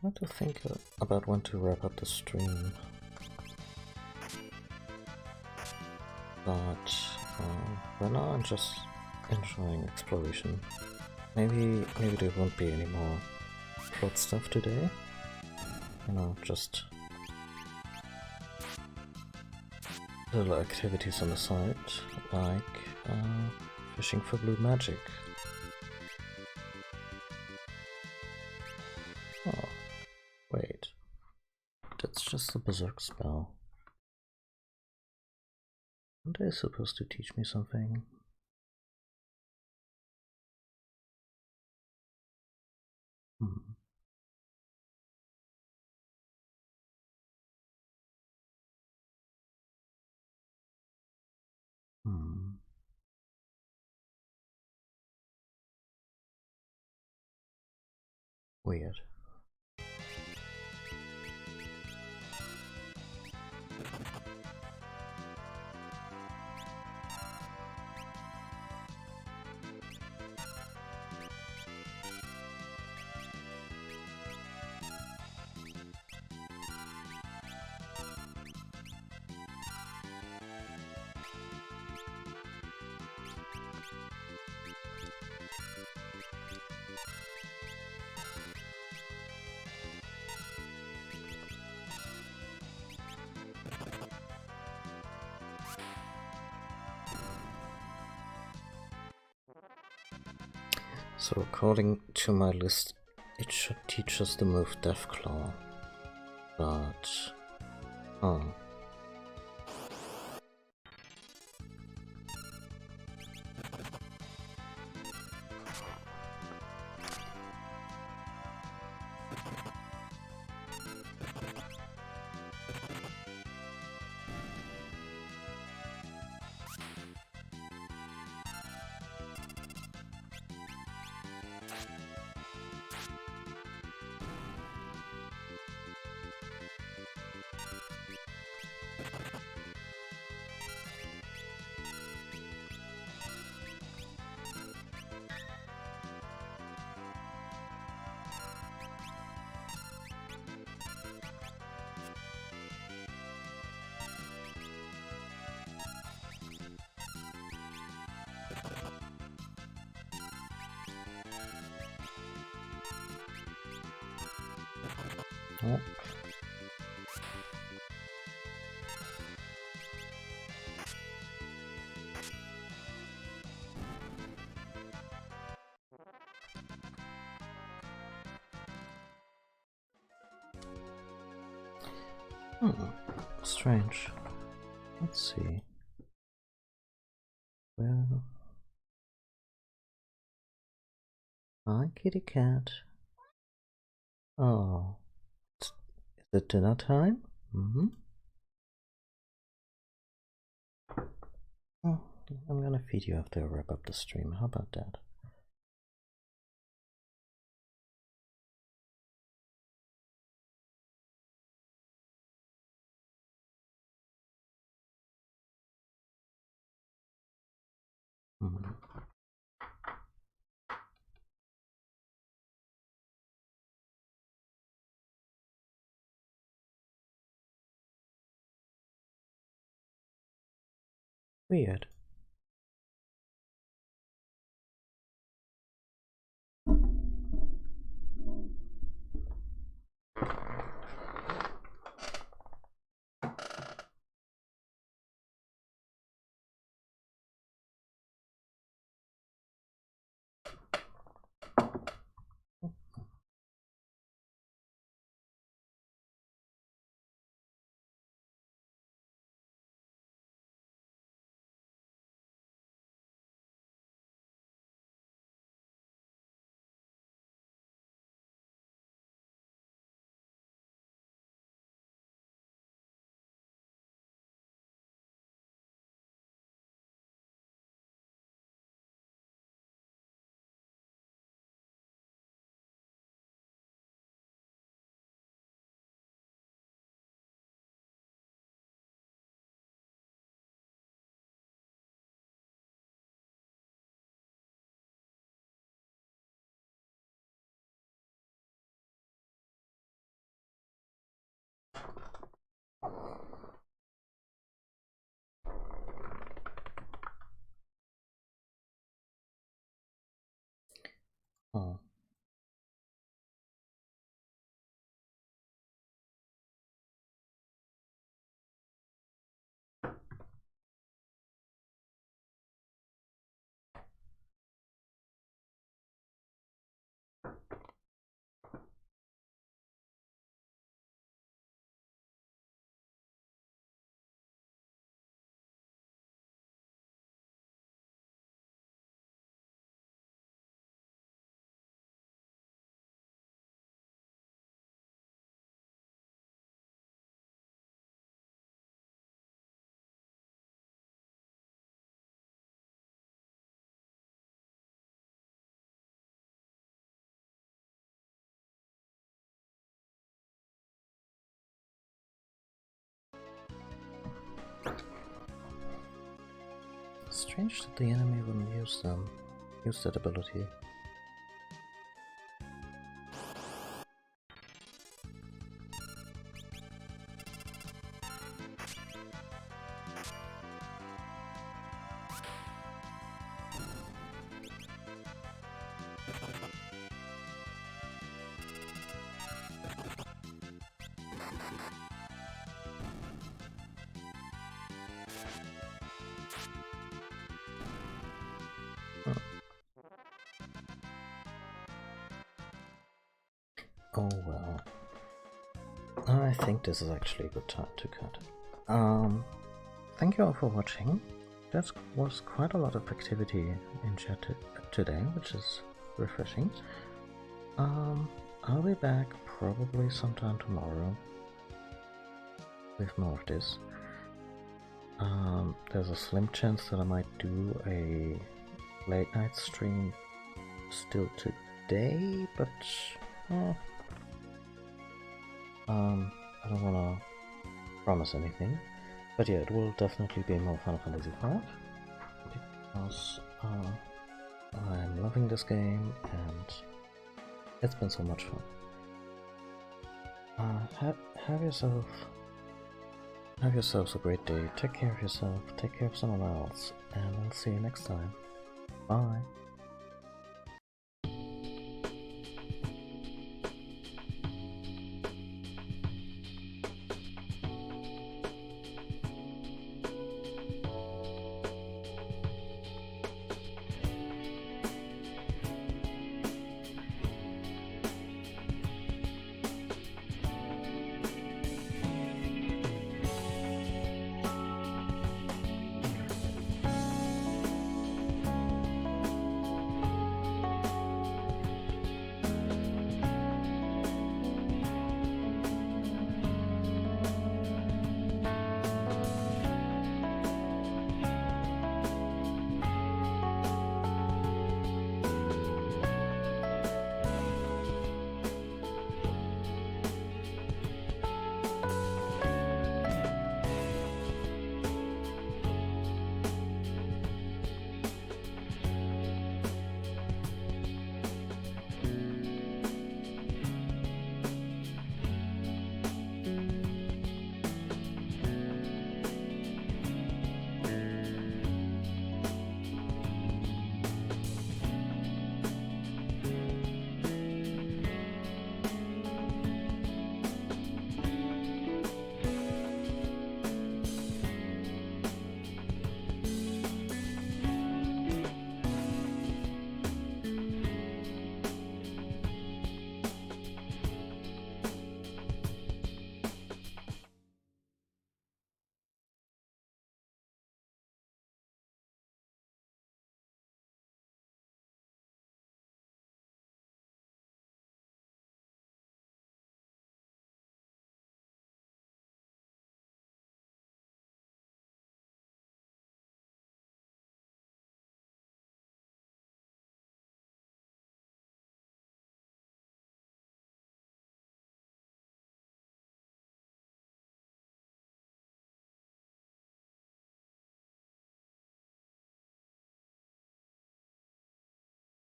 I have to think about when to wrap up the stream. But right now I'm just enjoying exploration. Maybe there won't be any more plot stuff today. You know, just little activities on the side, like fishing for blue magic. Oh, wait. That's just a berserk spell. Aren't they supposed to teach me something? Hmm. Hmm. Weird. So according to my list, it should teach us the move Deathclaw, but... oh. Oh. Strange. Let's see. Well... hi, kitty cat. Oh. Is it dinner time? Mm-hmm. Oh, I'm gonna feed you after I wrap up the stream. How about that? Mm. Weird. Oh. Strange that the enemy wouldn't use that ability. Oh well. I think this is actually a good time to cut. Thank you all for watching. That was quite a lot of activity in chat today, which is refreshing. I'll be back probably sometime tomorrow with more of this. There's a slim chance that I might do a late night stream still today, but I don't want to promise anything. But yeah, it will definitely be more Final Fantasy V, because I'm loving this game and it's been so much fun. Have yourselves a great day, take care of yourself, take care of someone else, and I'll see you next time. Bye!